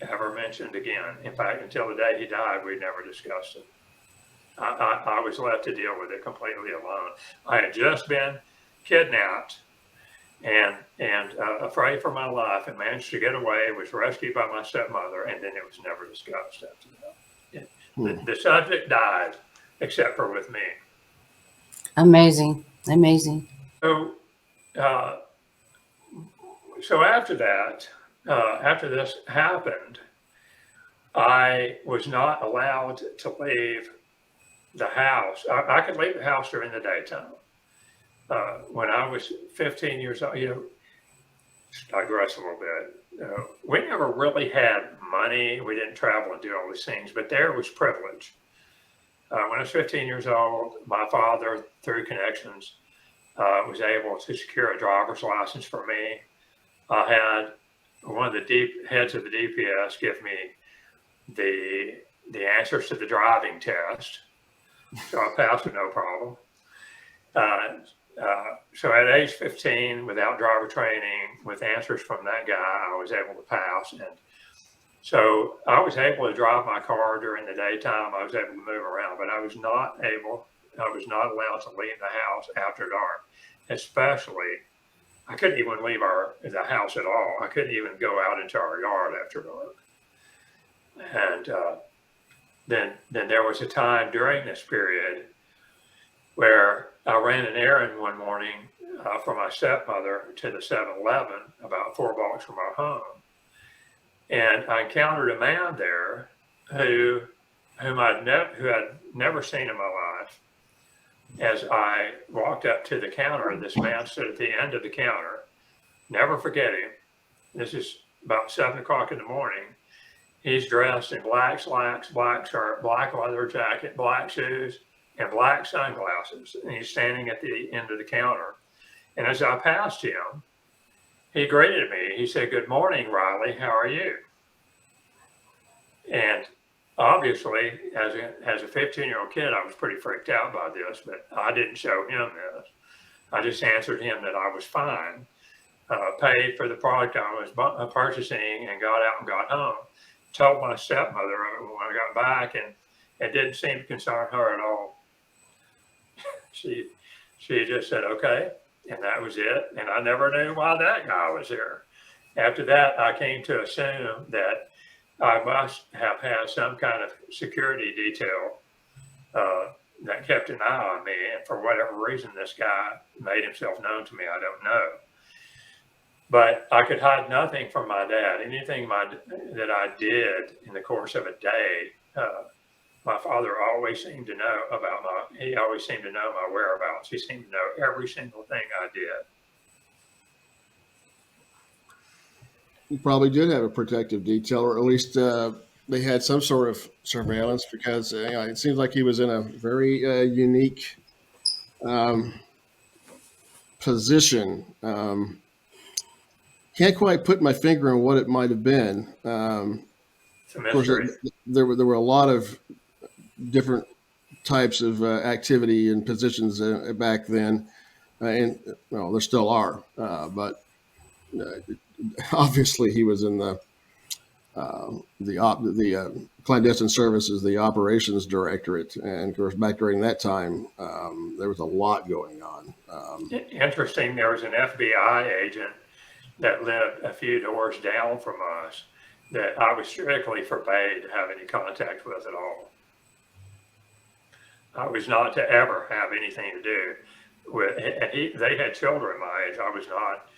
Speaker 9: ever mentioned again. In fact, until the day he died, we never discussed it. I was left to deal with it completely alone. I had just been kidnapped and afraid for my life and managed to get away, was rescued by my stepmother, and then it was never discussed after that. The subject died, except for with me.
Speaker 8: Amazing. Amazing.
Speaker 9: So after that, after this happened, I was not allowed to leave the house. I could leave the house during the daytime. When I was 15 years old, digress a little bit. We never really had money. We didn't travel and do all these things, but there was privilege. When I was 15 years old, my father, through connections, was able to secure a driver's license for me. I had one of the heads of the DPS give me the answers to the driving test, so I passed with no problem. So at age 15, without driver training, with answers from that guy, I was able to pass. And so I was able to drive my car during the daytime. I was able to move around, but I was not allowed to leave the house after dark. Especially, I couldn't even leave the house at all. I couldn't even go out into our yard after dark. And then there was a time during this period where I ran an errand one morning for my stepmother to the 7-Eleven about 4 blocks from our home. And I encountered a man there who had never seen in my life. As I walked up to the counter, this man stood at the end of the counter. Never forget him. This is about 7 o'clock in the morning. He's dressed in black slacks, black shirt, black leather jacket, black shoes, and black sunglasses. And he's standing at the end of the counter. And as I passed him, he greeted me. He said, "Good morning, Riley. How are you?" And obviously, as a 15-year-old kid, I was pretty freaked out by this, but I didn't show him this. I just answered him that I was fine, paid for the product I was purchasing, and got out and got home. Told my stepmother when I got back, and it didn't seem to concern her at all. She just said, "Okay," and that was it. And I never knew why that guy was there. After that, I came to assume that I must have had some kind of security detail that kept an eye on me. And for whatever reason, this guy made himself known to me. I don't know. But I could hide nothing from my dad. Anything that I did in the course of a day, my father always seemed to know he always seemed to know my whereabouts. He seemed to know every single thing I did.
Speaker 7: You probably did have a protective detail, or at least they had some sort of surveillance, because it seems like he was in a very unique position. Can't quite put my finger on what it might have been.
Speaker 9: Of course,
Speaker 7: there were a lot of different types of activity and positions back then, and well, there still are. But obviously, he was in the Clandestine Services, the Operations Directorate, and of course back during that time, there was a lot going on.
Speaker 9: Interesting. There was an FBI agent that lived a few doors down from us that I was strictly forbade to have any contact with at all. I was not to ever have anything to do with, and they had children my age. I was not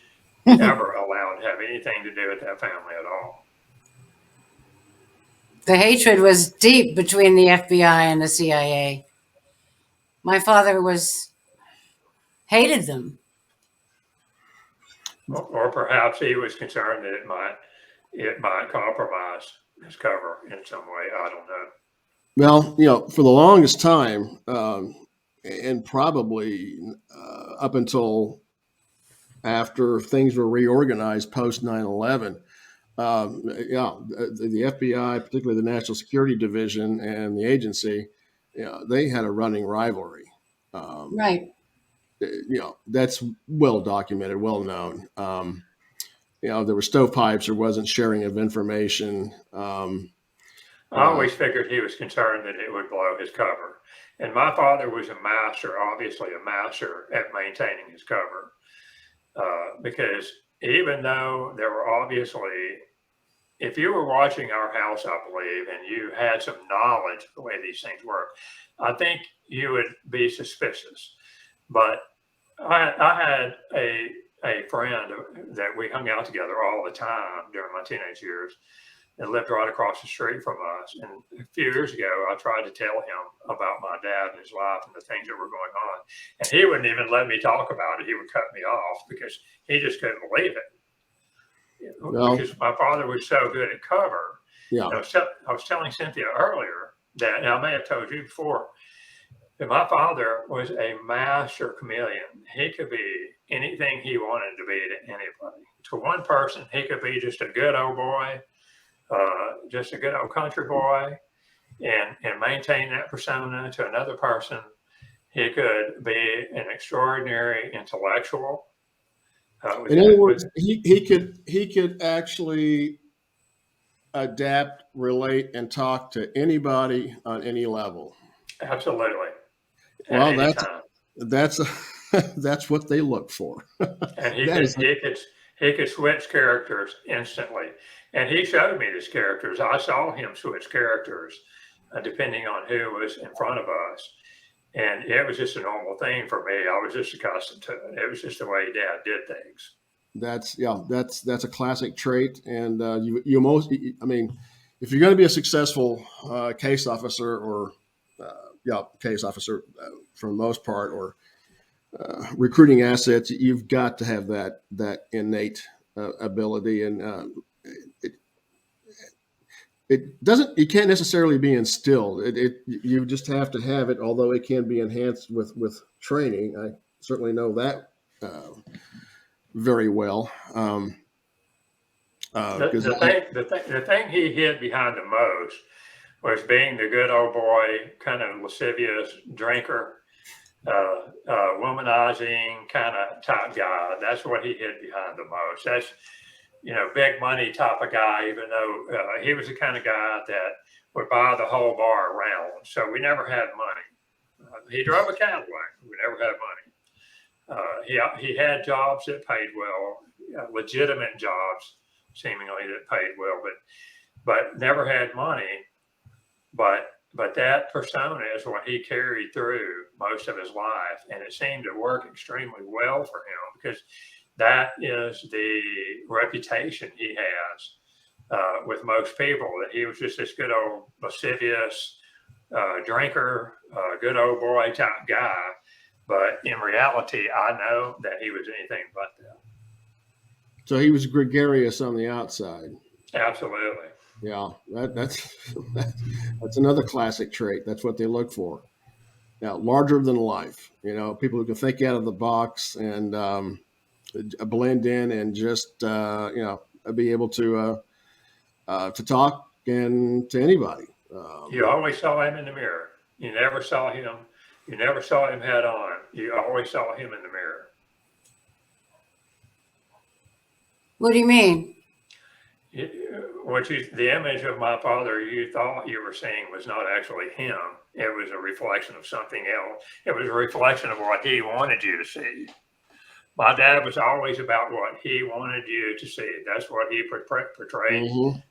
Speaker 9: ever allowed to have anything to do with that family at all.
Speaker 8: The hatred was deep between the FBI and the CIA. My father hated them.
Speaker 9: Or perhaps he was concerned that it might compromise his cover in some way. I don't know.
Speaker 7: Well, for the longest time, and probably up until after things were reorganized post 9/11, the FBI, particularly the National Security Division and the agency, they had a running rivalry.
Speaker 8: Right.
Speaker 7: That's well documented, well known. There were stovepipes, there wasn't sharing of information.
Speaker 9: I always figured he was concerned that it would blow his cover. And my father was obviously a master at maintaining his cover. Because even though there were obviously, if you were watching our house, I believe, and you had some knowledge of the way these things work, I think you would be suspicious. But I had a friend that we hung out together all the time during my teenage years that lived right across the street from us. And a few years ago, I tried to tell him about my dad and his life and the things that were going on. And he wouldn't even let me talk about it. He would cut me off because he just couldn't believe it. Because my father was so good at cover.
Speaker 7: Yeah.
Speaker 9: I was telling Cynthia earlier that, and I may have told you before, that my father was a master chameleon. He could be anything he wanted to be to anybody. To one person, he could be just a good old boy, just a good old country boy, and maintain that persona. To another person, he could be an extraordinary intellectual.
Speaker 7: In other words, he could actually adapt, relate, and talk to anybody on any level.
Speaker 9: Absolutely.
Speaker 7: Well, that's what they look for.
Speaker 9: And he could switch characters instantly. And he showed me these characters. I saw him switch characters depending on who was in front of us. And it was just a normal thing for me. I was just accustomed to it. It was just the way Dad did things.
Speaker 7: That's a classic trait. And if you're going to be a successful case officer or for the most part, or recruiting assets, you've got to have that innate ability, and it can't necessarily be instilled. You just have to have it, although it can be enhanced with training. I certainly know that very well.
Speaker 9: The thing he hid behind the most was being the good old boy, kind of lascivious drinker, womanizing kind of type guy. That's what he hid behind the most. That's, big money type of guy, even though he was the kind of guy that would buy the whole bar around. So we never had money. He drove a Cadillac. We never had money. He had jobs that paid well, legitimate jobs, seemingly, that paid well, but never had money. But that persona is what he carried through most of his life, and it seemed to work extremely well for him because that is the reputation he has with most people, that he was just this good old lascivious drinker, good old boy type guy. But in reality, I know that he was anything but that.
Speaker 7: So he was gregarious on the outside.
Speaker 9: Absolutely.
Speaker 7: Yeah, that's another classic trait. That's what they look for. Now, larger than life. People who can think out of the box and blend in and just be able to talk and to anybody.
Speaker 9: You always saw him in the mirror. You never saw him. You never saw him head on. You always saw him in the mirror.
Speaker 8: What do you mean?
Speaker 9: the image of my father you thought you were seeing was not actually him. It was a reflection of something else. It was a reflection of what he wanted you to see. My dad was always about what he wanted you to see. That's what he portrayed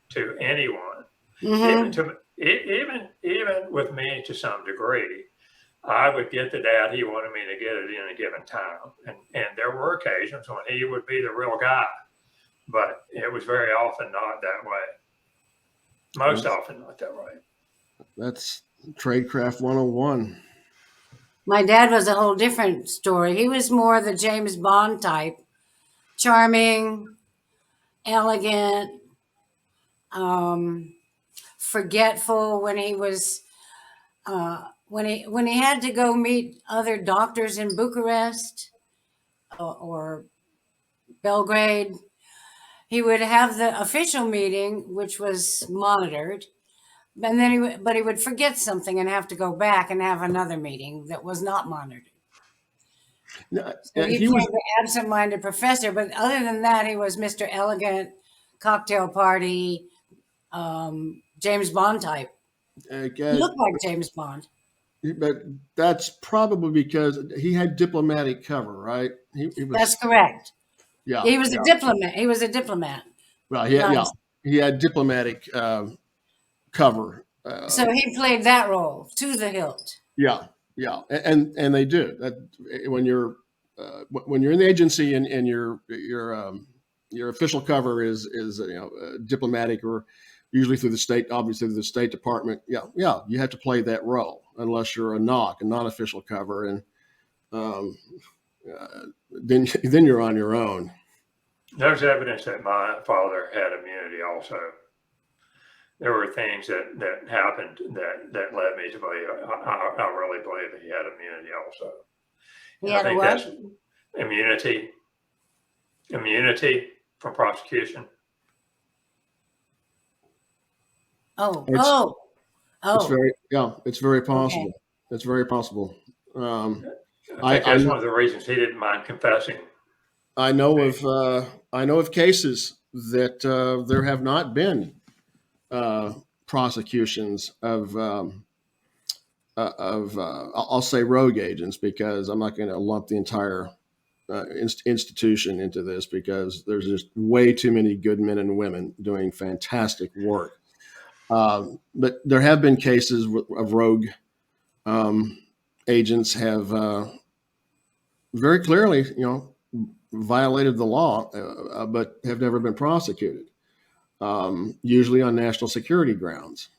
Speaker 9: to anyone. Even with me to some degree, I would get the dad he wanted me to get it in a given time. And there were occasions when he would be the real guy, but it was very often not that way. Most often not that way.
Speaker 7: That's Tradecraft 101.
Speaker 8: My dad was a whole different story. He was more the James Bond type, charming, elegant, forgetful when he was when he had to go meet other doctors in Bucharest or Belgrade. He would have the official meeting, which was monitored, and then he would forget something and have to go back and have another meeting that was not monitored. So he became the absent-minded professor, but other than that, he was Mr. Elegant, cocktail party, James Bond type. He looked like James Bond.
Speaker 7: But that's probably because he had diplomatic cover, right? He was,
Speaker 8: that's correct.
Speaker 7: Yeah,
Speaker 8: he was a diplomat. He was a diplomat.
Speaker 7: Well, he had diplomatic cover.
Speaker 8: So he played that role to the hilt.
Speaker 7: Yeah, and they do that when you're in the agency and your official cover is diplomatic or usually through the state, obviously through the State Department. Yeah, you have to play that role unless you're a non-official cover, and then you're on your own.
Speaker 9: There's evidence that my father had immunity also. There were things that happened that led me to believe, I really believe that he had immunity also.
Speaker 8: He had a what?
Speaker 9: Immunity from prosecution.
Speaker 7: It's very possible. Okay. It's very possible.
Speaker 9: I think that's one of the reasons he didn't mind confessing.
Speaker 7: I know of cases that there have not been prosecutions of I'll say rogue agents, because I'm not going to lump the entire institution into this, because there's just way too many good men and women doing fantastic work. But there have been cases of rogue agents have very clearly, violated the law, but have never been prosecuted, usually on national security grounds.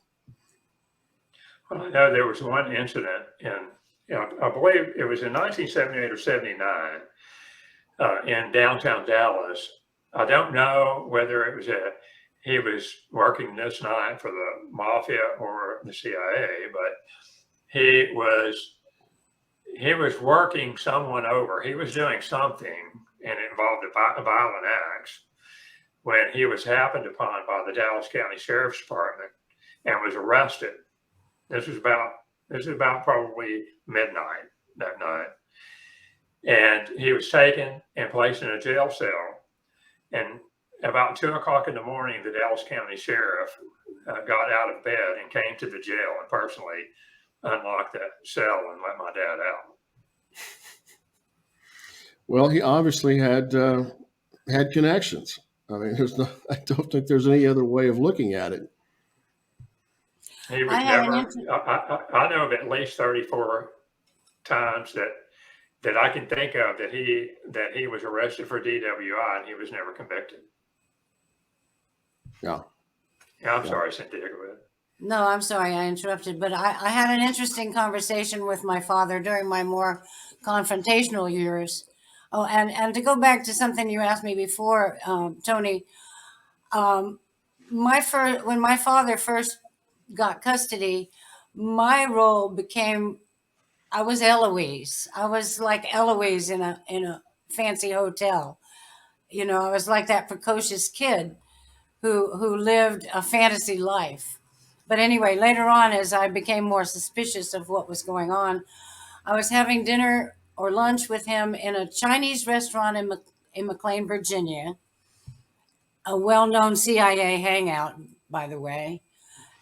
Speaker 9: Well, I know there was one incident I believe it was in 1978 or 79 in downtown Dallas. I don't know whether it was he was working this night for the mafia or the CIA, but he was working someone over. He was doing something, and it involved violent acts, when he was happened upon by the Dallas County Sheriff's Department and was arrested. This was about probably midnight that night. And he was taken and placed in a jail cell. And about 2:00 in the morning, the Dallas County Sheriff got out of bed and came to the jail and personally unlocked that cell and let my dad out.
Speaker 7: Well, he obviously had connections. I mean, I don't think there's any other way of looking at it.
Speaker 9: He was I know of at least 34 times that I can think of that he was arrested for DWI and he was never convicted.
Speaker 7: Yeah.
Speaker 9: I'm sorry, Cynthia, go ahead.
Speaker 8: No, I'm sorry I interrupted, but I had an interesting conversation with my father during my more confrontational years. Oh, and to go back to something you asked me before, Tony, when my father first got custody, my role became, I was Eloise. I was like Eloise in a fancy hotel. I was like that precocious kid who lived a fantasy life. But anyway, later on, as I became more suspicious of what was going on, I was having dinner or lunch with him in a Chinese restaurant in McLean, Virginia. a well-known CIA hangout, by the way.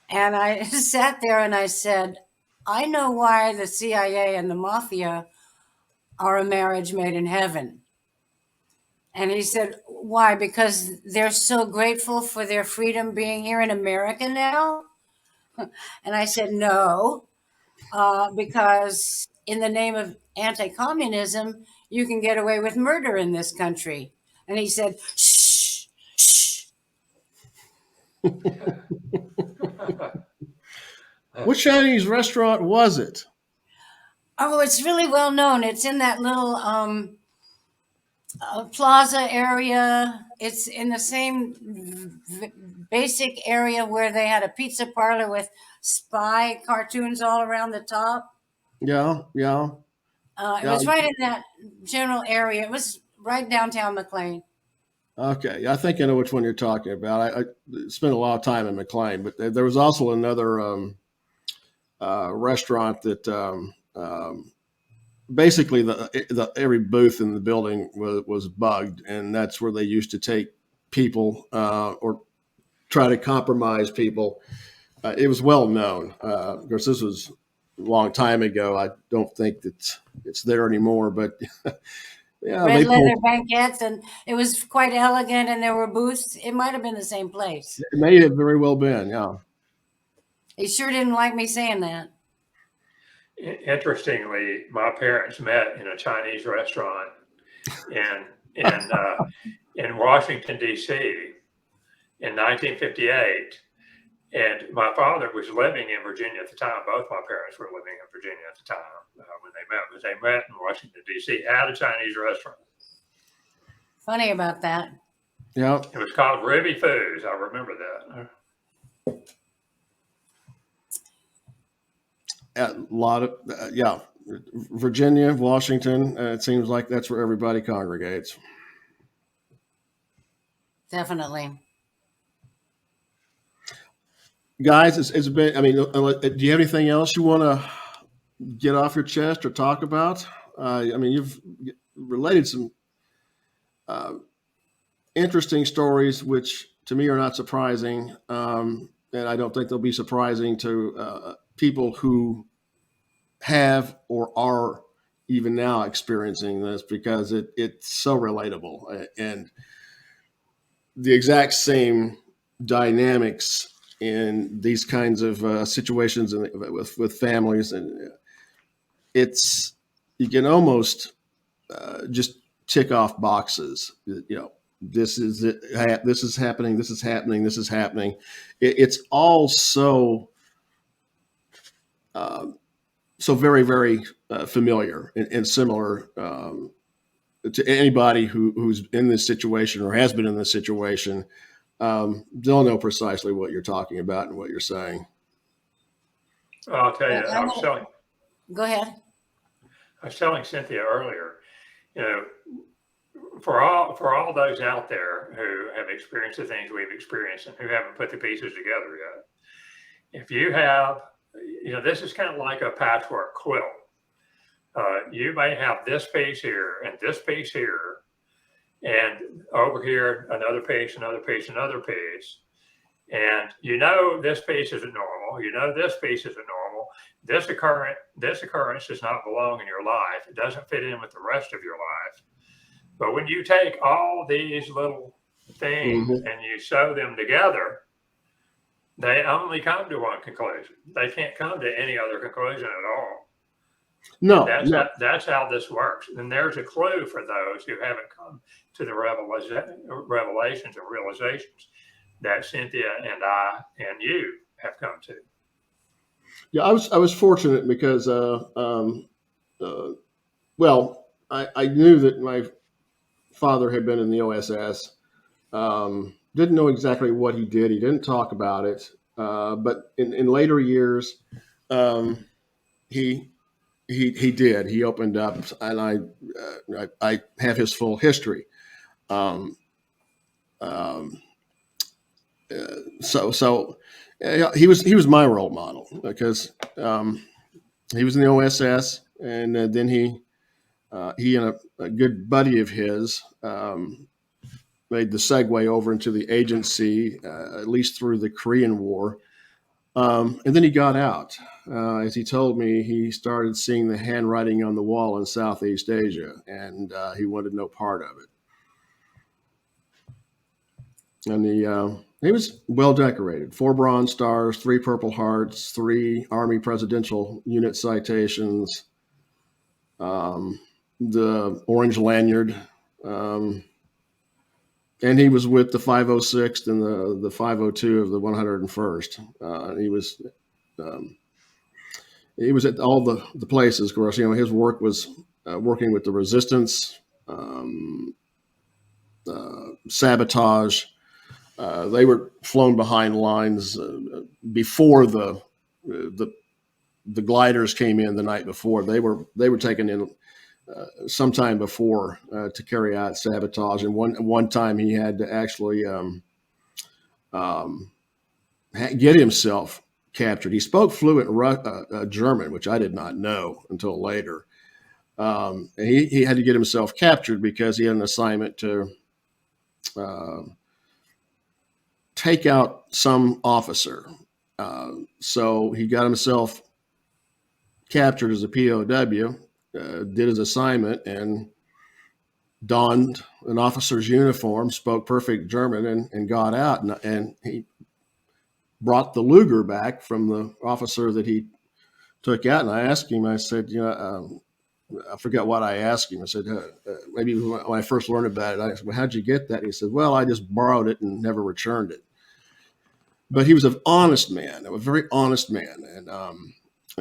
Speaker 8: And I sat there and I said, I know why the CIA and the mafia are a marriage made in heaven. And he said, why? Because they're so grateful for their freedom being here in America now. And I said, no, because in the name of anti-communism, you can get away with murder in this country. And he said, shh, shh.
Speaker 7: Which Chinese restaurant was it?
Speaker 8: Oh, it's really well known. It's in that little plaza area. It's in the same basic area where they had a pizza parlor with spy cartoons all around the top.
Speaker 7: Yeah.
Speaker 8: It was right in that general area. It was right downtown McLean.
Speaker 7: Okay, I think I know which one you're talking about. I spent a lot of time in McLean, but there was also another restaurant that basically every booth in the building was bugged, and that's where they used to take people or try to compromise people. It was well known. Of course, this was a long time ago. I don't think that it's there anymore, but yeah,
Speaker 8: Red leather banquettes, and it was quite elegant, and there were booths. It might have been the same place.
Speaker 7: It may have very well been, yeah.
Speaker 8: He sure didn't like me saying that.
Speaker 9: Interestingly, my parents met in a Chinese restaurant in Washington, D.C. in 1958. And my father was living in Virginia at the time. Both my parents were living in Virginia at the time when they met. But they met in Washington, D.C. at a Chinese restaurant.
Speaker 8: Funny about that.
Speaker 7: Yeah.
Speaker 9: It was called Ruby Foods. I remember that.
Speaker 7: A lot of, yeah. Virginia, Washington, it seems like that's where everybody congregates.
Speaker 8: Definitely.
Speaker 7: Guys, it's been, I mean, do you have anything else you want to get off your chest or talk about? I mean, you've related some interesting stories, which to me are not surprising. And I don't think they'll be surprising to people who have or are even now experiencing this, because it's so relatable. And the exact same dynamics in these kinds of situations with families, and you can almost just tick off boxes. You know, this is it. This is happening. This is happening. This is happening. It's all so so very, very familiar and similar to anybody who's in this situation or has been in this situation. They'll know precisely what you're talking about and what you're saying.
Speaker 9: I'll tell you,
Speaker 8: Go ahead.
Speaker 9: I was telling Cynthia earlier, you know, for all those out there who have experienced the things we've experienced and who haven't put the pieces together yet, if you have, you know, this is kind of like a patchwork quilt. You may have this piece here and this piece here, and over here, another piece, another piece, another piece. And you know this piece isn't normal. You know this piece isn't normal. This occurrence does not belong in your life. It doesn't fit in with the rest of your life. But when you take all these little things and you sew them together, they only come to one conclusion. They can't come to any other conclusion at all.
Speaker 7: No,
Speaker 9: that's how this works. And there's a clue for those who haven't come to the revelations and realizations that Cynthia and I and you have come to.
Speaker 7: Yeah, I was fortunate because, well, I knew that my father had been in the OSS. Didn't know exactly what he did. He didn't talk about it. But in later years, he did. He opened up, and I have his full history. So he was my role model, because he was in the OSS, and then he and a good buddy of his made the segue over into the agency, at least through the Korean War. And then he got out. As he told me, he started seeing the handwriting on the wall in Southeast Asia, and he wanted no part of it. And he was well decorated: 4 Bronze Stars, 3 Purple Hearts, 3 Army Presidential Unit citations, the Orange Lanyard. And he was with the 506th and the 502 of the 101st. He was at all the places. Of course, his work was working with the resistance, sabotage. They were flown behind lines before the gliders came in the night before. They were taken in sometime before to carry out sabotage. And one time he had to actually get himself captured. He spoke fluent German, which I did not know until later. And he had to get himself captured because he had an assignment to take out some officer. So he got himself captured as a POW, did his assignment, and donned an officer's uniform, spoke perfect German, and got out. And he brought the Luger back from the officer that he took out. And I asked him, I said, I forgot what I asked him. I said, maybe when I first learned about it, I said, well, how'd you get that? And he said, well, I just borrowed it and never returned it. But he was an honest man, a very honest man. And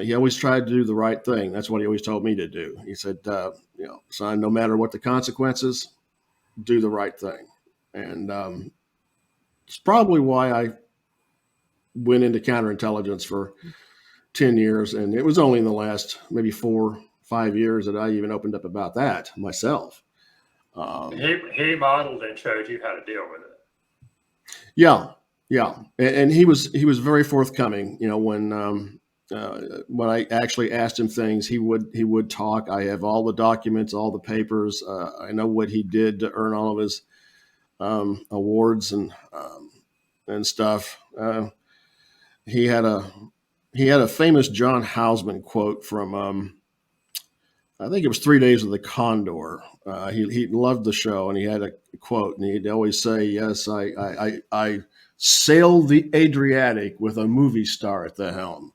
Speaker 7: he always tried to do the right thing. That's what he always told me to do. He said, son, no matter what the consequences, do the right thing. And it's probably why I went into counterintelligence for 10 years. And it was only in the last maybe 4-5 years that I even opened up about that myself.
Speaker 9: He modeled and showed you how to deal with it.
Speaker 7: Yeah. And he was very forthcoming. When I actually asked him things, he would talk. I have all the documents, all the papers. I know what he did to earn all of his awards and stuff. He had a famous John Houseman quote from I think it was 3 Days of the Condor. He loved the show, and he had a quote, and he'd always say, "Yes, I sailed the Adriatic with a movie star at the helm."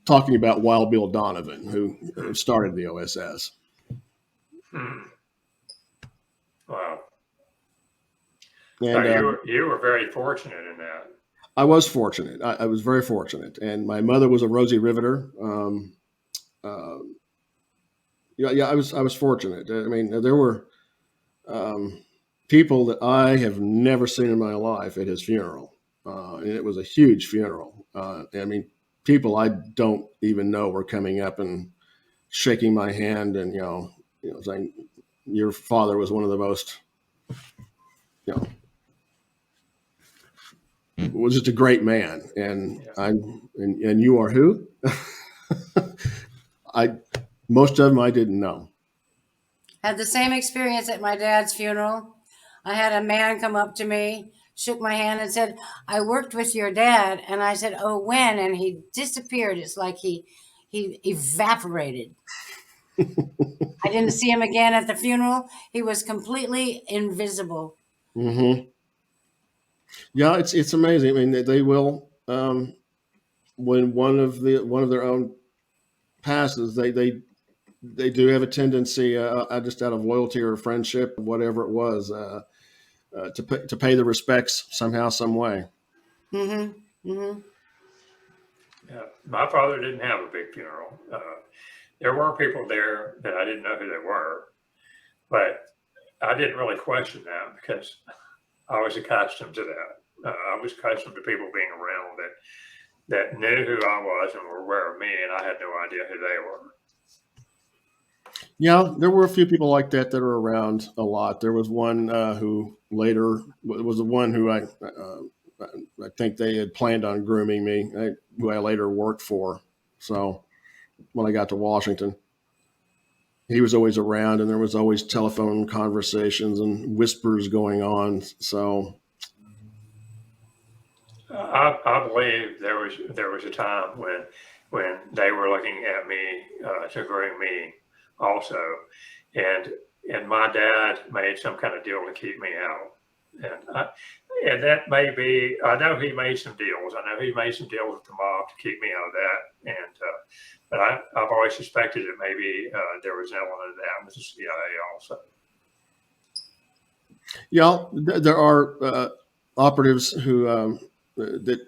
Speaker 7: Talking about Wild Bill Donovan, who started the OSS.
Speaker 9: Wow.
Speaker 7: And,
Speaker 9: you were very fortunate in that.
Speaker 7: I was fortunate. I was very fortunate. And my mother was a Rosie Riveter. I was fortunate. I mean, there were people that I have never seen in my life at his funeral. And it was a huge funeral. People I don't even know were coming up and shaking my hand and, saying, your father was one of the most, was just a great man. And and you are who? Most of them I didn't know.
Speaker 8: Had the same experience at my dad's funeral. I had a man come up to me, shook my hand and said, "I worked with your dad." And I said, "Oh, when?" And he disappeared. It's like he evaporated. I didn't see him again at the funeral. He was completely invisible.
Speaker 7: Mm-hmm. Yeah, it's amazing. I mean, they will when one of their own passes, they do have a tendency, just out of loyalty or friendship, whatever it was, to pay the respects somehow, some way.
Speaker 8: Mm-hmm. Mm-hmm.
Speaker 9: Yeah, my father didn't have a big funeral. There were people there that I didn't know who they were, but I didn't really question that because I was accustomed to that. I was accustomed to people being around that knew who I was and were aware of me, and I had no idea who they were.
Speaker 7: Yeah, there were a few people like that are around a lot. There was one who later was the one who I think they had planned on grooming me, who I later worked for. So when I got to Washington. he was always around, and there was always telephone conversations and whispers going on. So
Speaker 9: I believe there was a time when they were looking at me to groom me also, and my dad made some kind of deal to keep me out, and that may be, I know he made some deals. I know he made some deals with the mob to keep me out of that, and but I've always suspected that maybe there was an element of that with the CIA also.
Speaker 7: yeah, there are operatives who that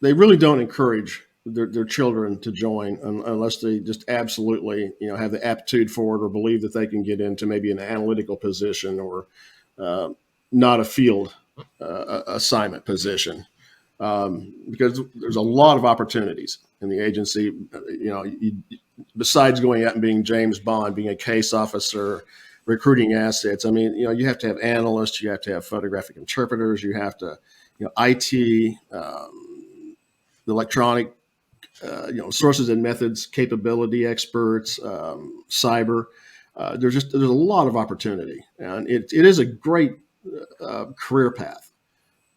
Speaker 7: they really don't encourage their children to join unless they just absolutely, have the aptitude for it or believe that they can get into maybe an analytical position or not a field assignment position, because there's a lot of opportunities in the agency. Besides going out and being James Bond, being a case officer, recruiting assets. I mean, you have to have analysts, you have to have photographic interpreters, you have to, IT, electronic, sources and methods, capability experts, cyber. There's a lot of opportunity, and it is a great career path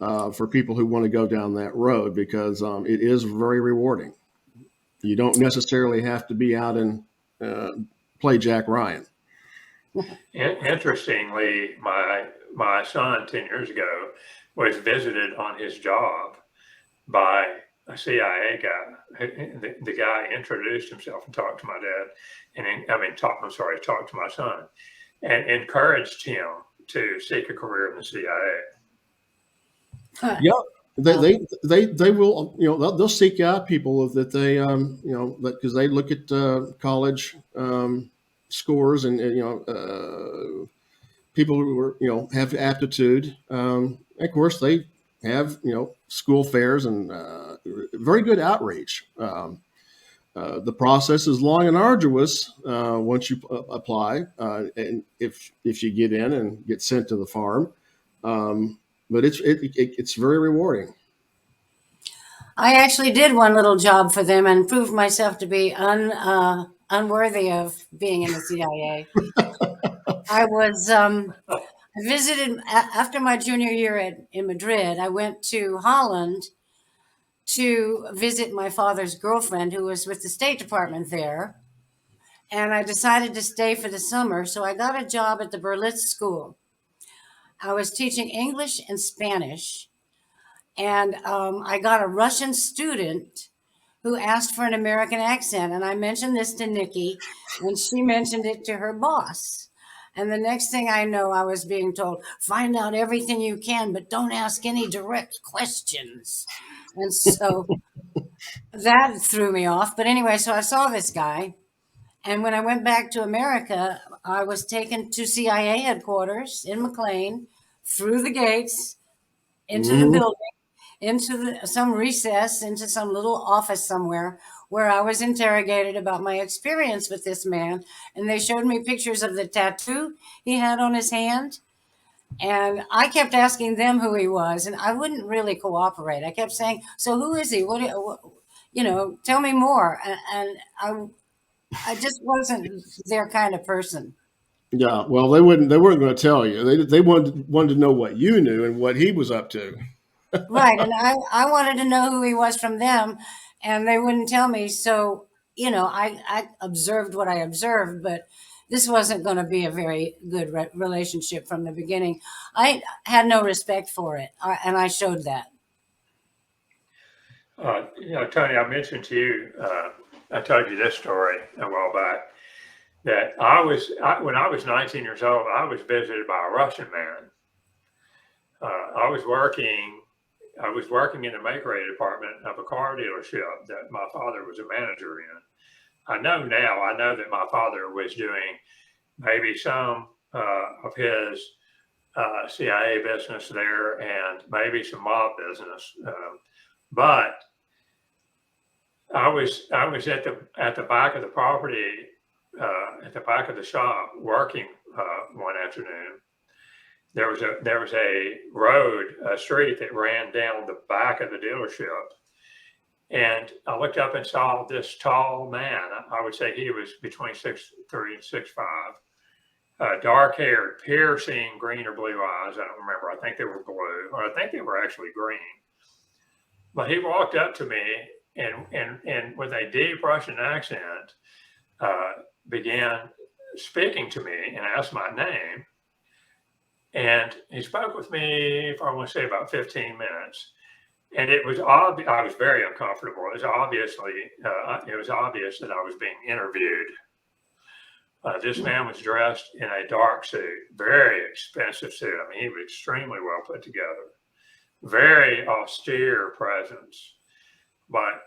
Speaker 7: for people who want to go down that road, because it is very rewarding. You don't necessarily have to be out and play Jack Ryan.
Speaker 9: Interestingly, my son 10 years ago was visited on his job by a CIA guy. The guy introduced himself and talked to my dad, talked to my son, and encouraged him to seek a career in the CIA.
Speaker 7: Yeah, they will. They'll seek out people that they because they look at college scores and people who are have aptitude. Of course, they have school fairs and very good outreach. The process is long and arduous once you apply, and if you get in and get sent to the farm. But it's very rewarding.
Speaker 8: I actually did one little job for them and proved myself to be unworthy of being in the CIA. I was visited after my junior year in Madrid. I went to Holland to visit my father's girlfriend, who was with the State Department there. And I decided to stay for the summer, so I got a job at the Berlitz School. I was teaching English and Spanish, and I got a Russian student who asked for an American accent, and I mentioned this to Nikki, and she mentioned it to her boss. And the next thing I know, I was being told, find out everything you can, but don't ask any direct questions. And so that threw me off. But anyway, so I saw this guy, and when I went back to America, I was taken to CIA headquarters in McLean, through the gates, into the building, into some recess, into some little office somewhere, where I was interrogated about my experience with this man. And they showed me pictures of the tattoo he had on his hand. And I kept asking them who he was, and I wouldn't really cooperate. I kept saying, so who is he? What tell me more. And I just wasn't their kind of person.
Speaker 7: Yeah, well, they weren't going to tell you. They wanted to know what you knew and what he was up to.
Speaker 8: Right, and I wanted to know who he was from them, and they wouldn't tell me. So I observed what I observed, but this wasn't going to be a very good relationship from the beginning. I had no respect for it, and I showed that.
Speaker 9: Tony, I mentioned to you, I told you this story a while back, that when I was 19 years old, I was visited by a Russian man. I was working in the make-ready department of a car dealership that my father was a manager in. I know that my father was doing maybe some of his CIA business there and maybe some mob business, but I was at the back of the property, at the back of the shop, working one afternoon. There was a road, a street that ran down the back of the dealership, And I looked up and saw this tall man. I would say he was between 6'3" and 6'5", dark-haired, piercing green or blue eyes. I don't remember. I think they were blue, or I think they were actually green. But he walked up to me and with a deep Russian accent, began speaking to me and asked my name. And he spoke with me for, I want to say, about 15 minutes. And it was obvious, I was very uncomfortable. It was obvious that I was being interviewed. This man was dressed in a dark suit, very expensive suit. I mean, he was extremely well put together, very austere presence. But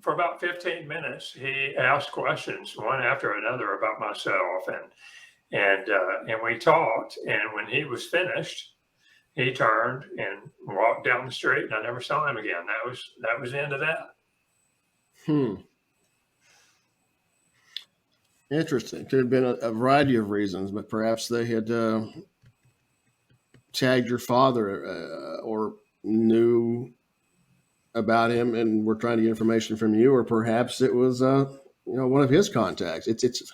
Speaker 9: for about 15 minutes, he asked questions one after another about myself, and we talked. And when he was finished, he turned and walked down the street, and I never saw him again. That was the end of that.
Speaker 7: Interesting. Could have been a variety of reasons, but perhaps they had tagged your father or knew about him and were trying to get information from you, or perhaps it was one of his contacts. It's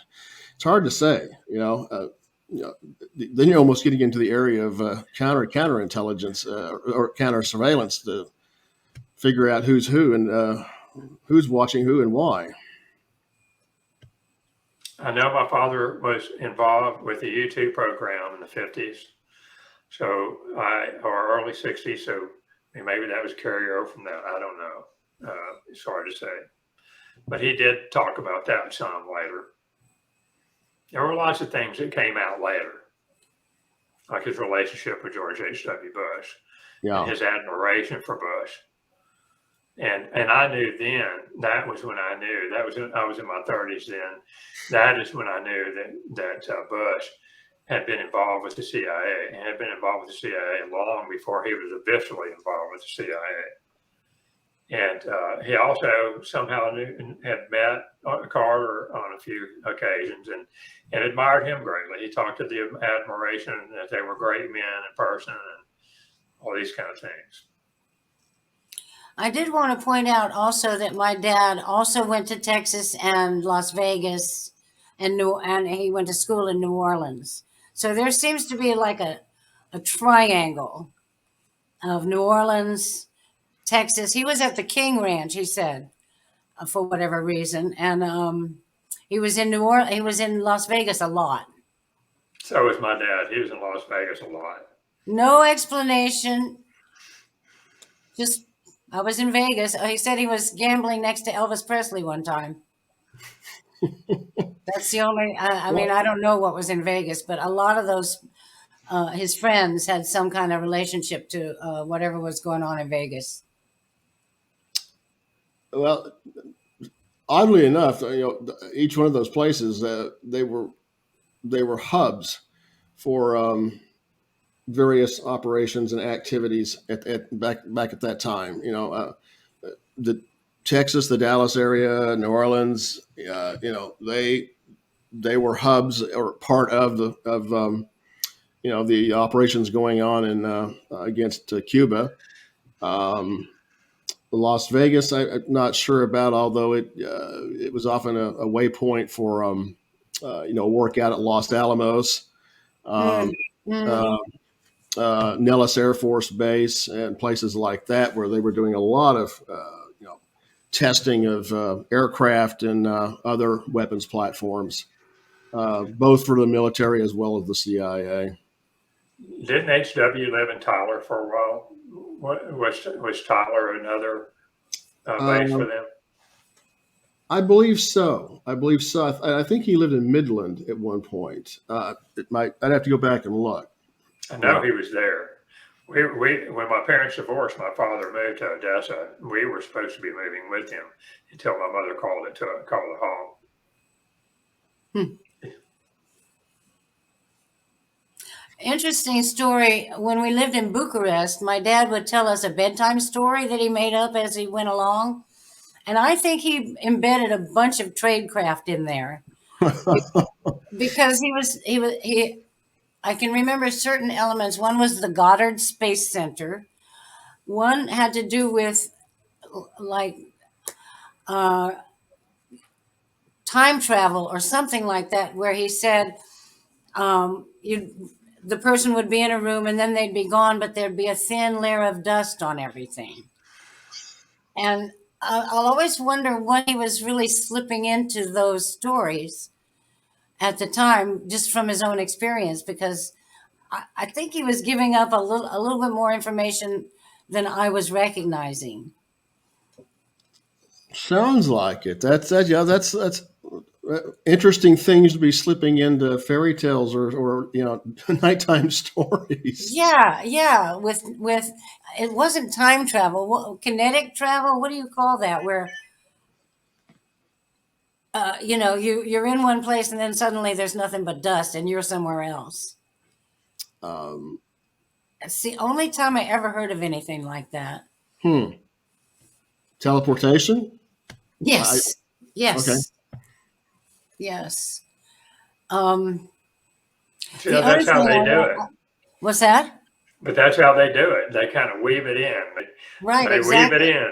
Speaker 7: hard to say. Then you're almost getting into the area of counterintelligence or counter surveillance to figure out who's who and who's watching who and why.
Speaker 9: I know my father was involved with the U2 program in the 50s, or early 60s. So maybe that was carryover from that. I don't know. It's hard to say. But he did talk about that some later. There were lots of things that came out later, like his relationship with George H.W. Bush, and his admiration for Bush. And I knew then, that was when I knew, I was in my 30s then, that is when I knew that Bush had been involved with the CIA, and had been involved with the CIA long before he was officially involved with the CIA. And he also somehow had met Carter on a few occasions and admired him greatly. He talked to the admiration that they were great men in person and all these kind of things.
Speaker 8: I did want to point out also that my dad also went to Texas and Las Vegas, and he went to school in New Orleans. So there seems to be like a triangle of New Orleans, Texas. He was at the King Ranch, he said, for whatever reason, and he was in He was in Las Vegas a lot.
Speaker 9: So was my dad. He was in Las Vegas a lot. No
Speaker 8: explanation. Just, I was in Vegas. He said he was gambling next to Elvis Presley one time. That's the only, I mean, I don't know what was in Vegas, but a lot of those, his friends had some kind of relationship to whatever was going on in Vegas.
Speaker 7: Well, oddly enough, each one of those places, they were hubs for various operations and activities back at that time. The Texas, the Dallas area, New Orleans, they were hubs or part of the operations going on in against Cuba. Las Vegas, I'm not sure about, although it was often a waypoint for work out at Los Alamos, Nellis Air Force Base, and places like that, where they were doing a lot of testing of aircraft and other weapons platforms, both for the military as well as the CIA.
Speaker 9: Didn't H.W. live in Tyler for a while? Was Tyler another base for them?
Speaker 7: I believe so. I think he lived in Midland at one point. I'd have to go back and look.
Speaker 9: I know he was there. We when my parents divorced, my father moved to Odessa. We were supposed to be moving with him until my mother called it home.
Speaker 8: Interesting story. When we lived in Bucharest, my dad would tell us a bedtime story that he made up as he went along. And I think he embedded a bunch of tradecraft in there because I can remember certain elements. One was the Goddard Space Center. One had to do with like uh, time travel or something like that, where he said the person would be in a room and then they'd be gone, but there'd be a thin layer of dust on everything. And I'll always wonder what he was really slipping into those stories at the time, just from his own experience, because I think he was giving up a little bit more information than I was recognizing.
Speaker 7: Sounds like it. That's interesting things to be slipping into fairy tales or nighttime stories.
Speaker 8: Yeah. With it wasn't time travel. Kinetic travel. What do you call that? Where you're in one place and then suddenly there's nothing but dust and you're somewhere else. It's the only time I ever heard of anything like that.
Speaker 7: Teleportation?
Speaker 8: Yes. Yes.
Speaker 7: Okay.
Speaker 8: Yes.
Speaker 9: That's how they do it.
Speaker 8: What's that?
Speaker 9: But that's how they do it. They kind of weave it in.
Speaker 8: Right,
Speaker 9: They
Speaker 8: exactly.
Speaker 9: weave it in.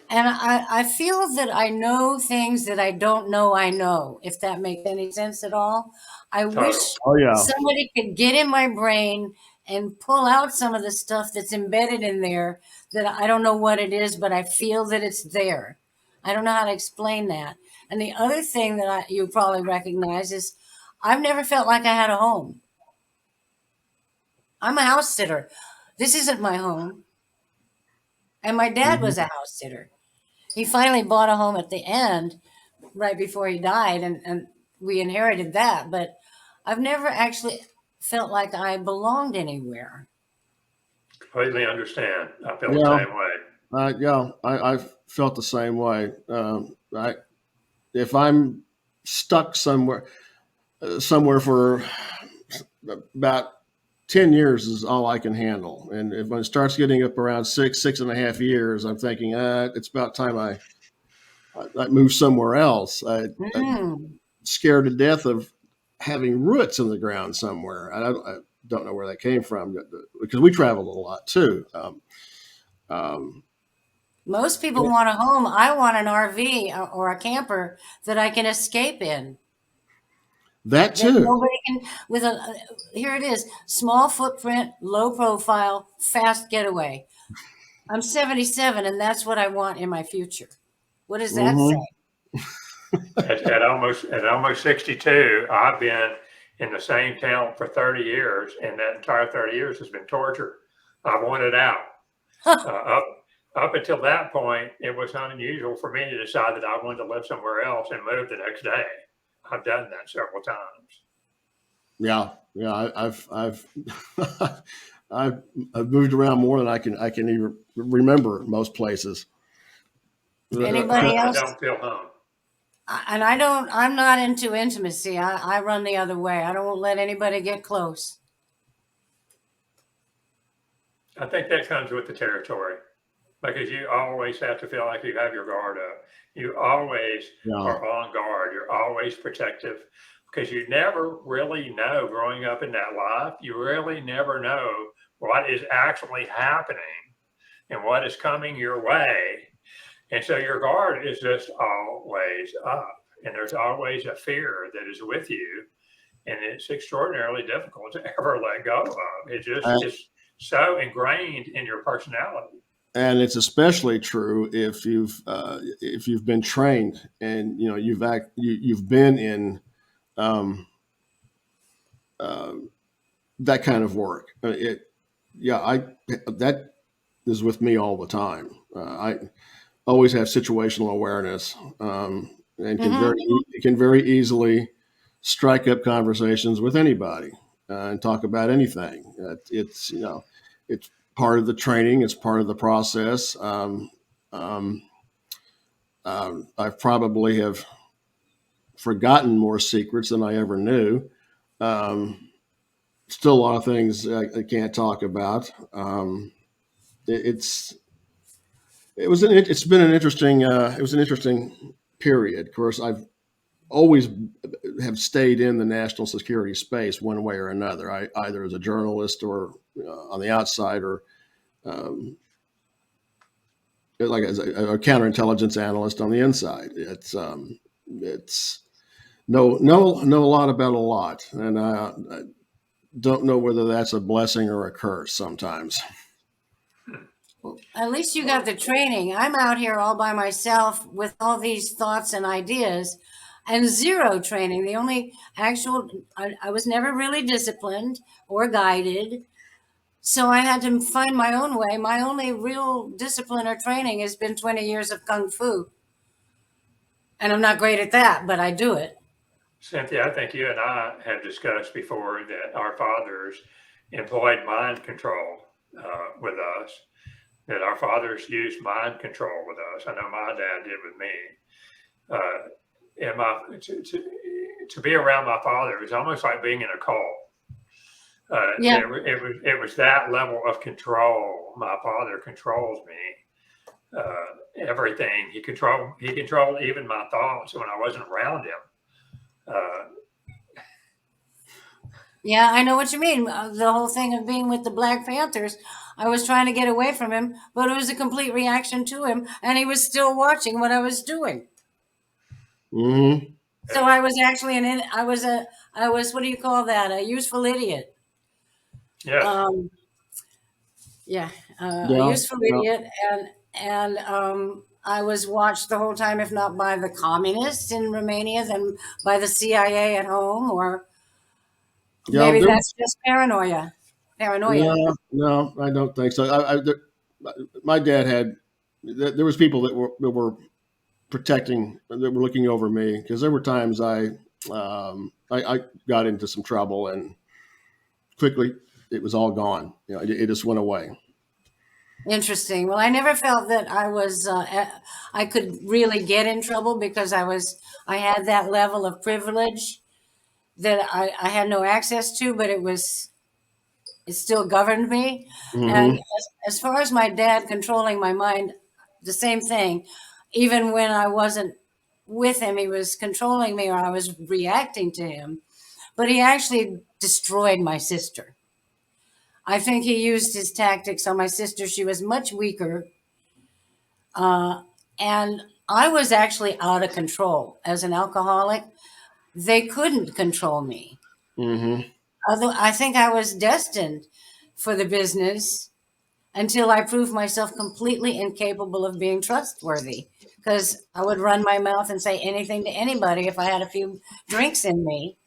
Speaker 8: And I feel that I know things that I don't know I know, if that makes any sense at all. I wish somebody could get in my brain and pull out some of the stuff that's embedded in there that I don't know what it is, but I feel that it's there. I don't know how to explain that. And the other thing that you probably recognize is I've never felt like I had a home. I'm a house sitter. This isn't my home. And my dad was a house sitter. He finally bought a home at the end, right before he died, and we inherited that. But I've never actually felt like I belonged anywhere.
Speaker 9: Completely understand. I feel the same way.
Speaker 7: I felt the same way. If I'm stuck somewhere for about 10 years is all I can handle. And if it starts getting up around 6.5 years, I'm thinking, it's about time I move somewhere else. I'm scared to death of having roots in the ground somewhere. I don't know where that came from, because we traveled a lot too.
Speaker 8: Most people want a home. I want an RV or a camper that I can escape in.
Speaker 7: That too.
Speaker 8: Nobody can, here it is, small footprint, low profile, fast getaway. I'm 77 and that's what I want in my future. What does that say?
Speaker 9: At almost 62, I've been in the same town for 30 years, and that entire 30 years has been torture. I wanted out. Up until that point, it was not unusual for me to decide that I wanted to live somewhere else and move the next day. I've done that several times.
Speaker 7: Yeah, I've moved around more than I can even remember most places.
Speaker 8: Anybody else?
Speaker 9: I don't feel home.
Speaker 8: And I'm not into intimacy. I run the other way. I don't let anybody get close.
Speaker 9: I think that comes with the territory, because you always have to feel like you have your guard up. You always are on guard. You're always protective, because you never really know, growing up in that life, you really never know what is actually happening and what is coming your way. And so your guard is just always up, and there's always a fear that is with you, and it's extraordinarily difficult to ever let go of. It just is so ingrained in your personality.
Speaker 7: And it's especially true if you've been trained and you've been in that kind of work. That is with me all the time. I always have situational awareness, and can very easily strike up conversations with anybody and talk about anything. It's part of the training. It's part of the process. I probably have forgotten more secrets than I ever knew. Still a lot of things I can't talk about. It's been an interesting period. Of course, I've always have stayed in the national security space one way or another. Either as a journalist or on the outside, or like as a counterintelligence analyst on the inside. It's know a lot about a lot, and I don't know whether that's a blessing or a curse sometimes.
Speaker 8: At least you got the training. I'm out here all by myself with all these thoughts and ideas and zero training. The only I was never really disciplined or guided. So I had to find my own way. My only real discipline or training has been 20 years of Kung Fu. And I'm not great at that, but I do it.
Speaker 9: Cynthia, I think you and I have discussed before that our fathers employed mind control with us, that our fathers used mind control with us. I know my dad did with me. And to be around my father was almost like being in a cult.
Speaker 8: Yeah.
Speaker 9: It was that level of control. My father controls me. Everything. He controlled even my thoughts when I wasn't around him.
Speaker 8: Yeah, I know what you mean. The whole thing of being with the Black Panthers, I was trying to get away from him, but it was a complete reaction to him, and he was still watching what I was doing.
Speaker 7: Mm-hmm.
Speaker 8: So I was actually I was what do you call that? A useful idiot.
Speaker 9: Yeah.
Speaker 8: A useful idiot, and I was watched the whole time, if not by the communists in Romania, then by the CIA at home, or maybe that's just paranoia.
Speaker 7: No, I don't think so. My dad had. There was people that were protecting, that were looking over me, because there were times I got into some trouble, and quickly it was all gone. It just went away.
Speaker 8: Interesting. Well, I never felt that I could really get in trouble because I had that level of privilege that I had no access to, but it still governed me.
Speaker 7: Mm-hmm.
Speaker 8: And as far as my dad controlling my mind, the same thing. Even when I wasn't with him, he was controlling me, or I was reacting to him. But he actually destroyed my sister. I think he used his tactics on my sister. She was much weaker. And I was actually out of control as an alcoholic. They couldn't control me.
Speaker 7: Mm-hmm.
Speaker 8: Although I think I was destined for the business until I proved myself completely incapable of being trustworthy, because I would run my mouth and say anything to anybody if I had a few drinks in me.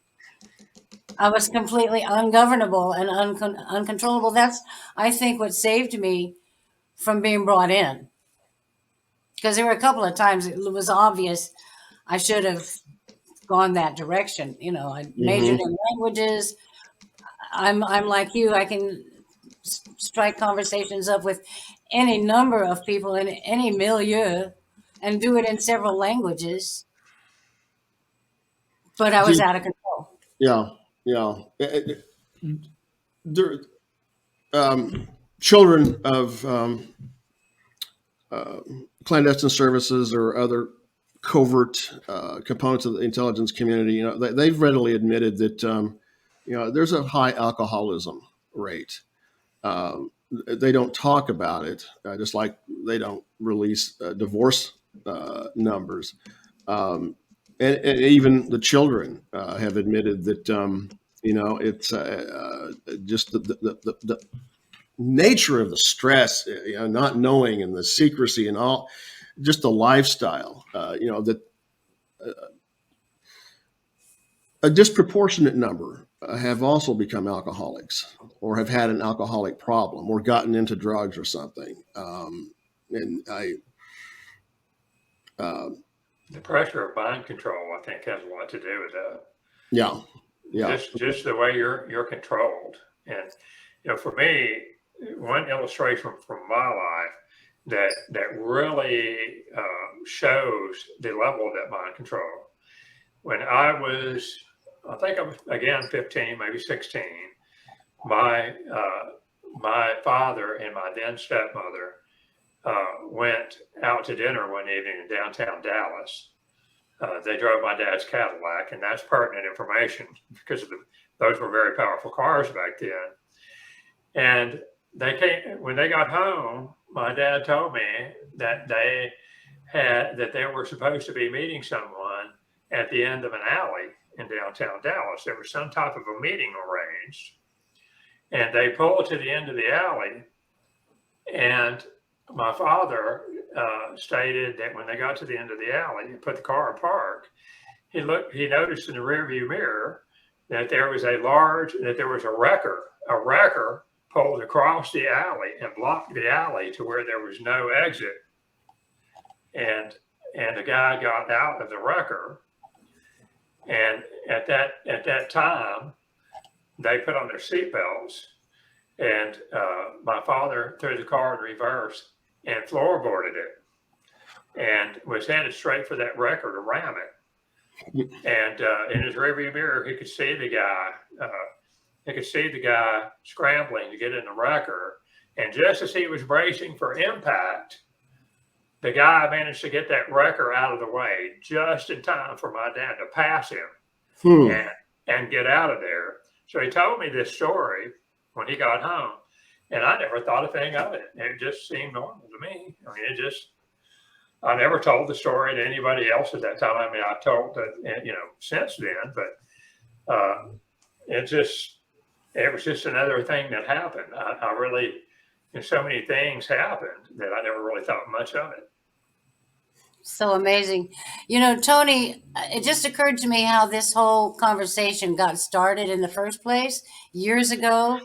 Speaker 8: I was completely ungovernable and uncontrollable. That's, I think, what saved me from being brought in. Because there were a couple of times it was obvious I should have gone that direction. I majored in languages. I'm like you. I can strike conversations up with any number of people in any milieu and do it in several languages. But I was out of control.
Speaker 7: Yeah. Children of clandestine services or other covert components of the intelligence community, they've readily admitted that there's a high alcoholism rate. They don't talk about it, just like they don't release divorce numbers. And even the children have admitted that it's just the nature of the stress, not knowing, and the secrecy and all, just the lifestyle. That a disproportionate number have also become alcoholics, or have had an alcoholic problem, or gotten into drugs or something.
Speaker 9: The pressure of mind control, I think, has a lot to do with that.
Speaker 7: Yeah.
Speaker 9: Just the way you're controlled. And for me, one illustration from my life that really shows the level of that mind control. When I think I was, again, 15, maybe 16, my father and my then stepmother went out to dinner one evening in downtown Dallas. They drove my dad's Cadillac, and that's pertinent information because those were very powerful cars back then. And when they got home, my dad told me that they were supposed to be meeting someone at the end of an alley in downtown Dallas. There was some type of a meeting arranged, and they pulled to the end of the alley. And my father stated that when they got to the end of the alley and put the car in park, he noticed in the rearview mirror that there was a wrecker pulled across the alley and blocked the alley to where there was no exit. And the guy got out of the wrecker. And at that time, they put on their seatbelts, and my father threw the car in reverse and floorboarded it, and was headed straight for that wrecker to ram it. And in his rearview mirror, he could see the guy. He could see the guy scrambling to get in the wrecker, and just as he was bracing for impact, the guy managed to get that wrecker out of the way just in time for my dad to pass him and get out of there. So he told me this story when he got home, and I never thought a thing of it. It just seemed normal to me. I mean, I never told the story to anybody else at that time. I mean, I told that, since then, but it was just another thing that happened. I really, so many things happened that I never really thought much of it.
Speaker 8: So amazing. Tony, it just occurred to me how this whole conversation got started in the first place years ago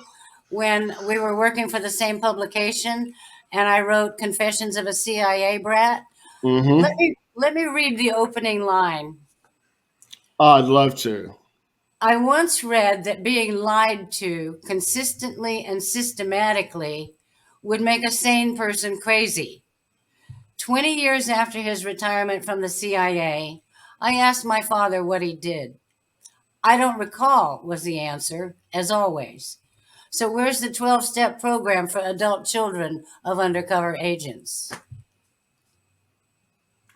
Speaker 8: when we were working for the same publication, and I wrote Confessions of a CIA Brat.
Speaker 7: Mm-hmm.
Speaker 8: Let me read the opening line.
Speaker 7: I'd love to.
Speaker 8: I once read that being lied to consistently and systematically would make a sane person crazy. 20 years after his retirement from the CIA, I asked my father what he did. I don't recall, was the answer, as always. So where's the 12-step program for adult children of undercover agents?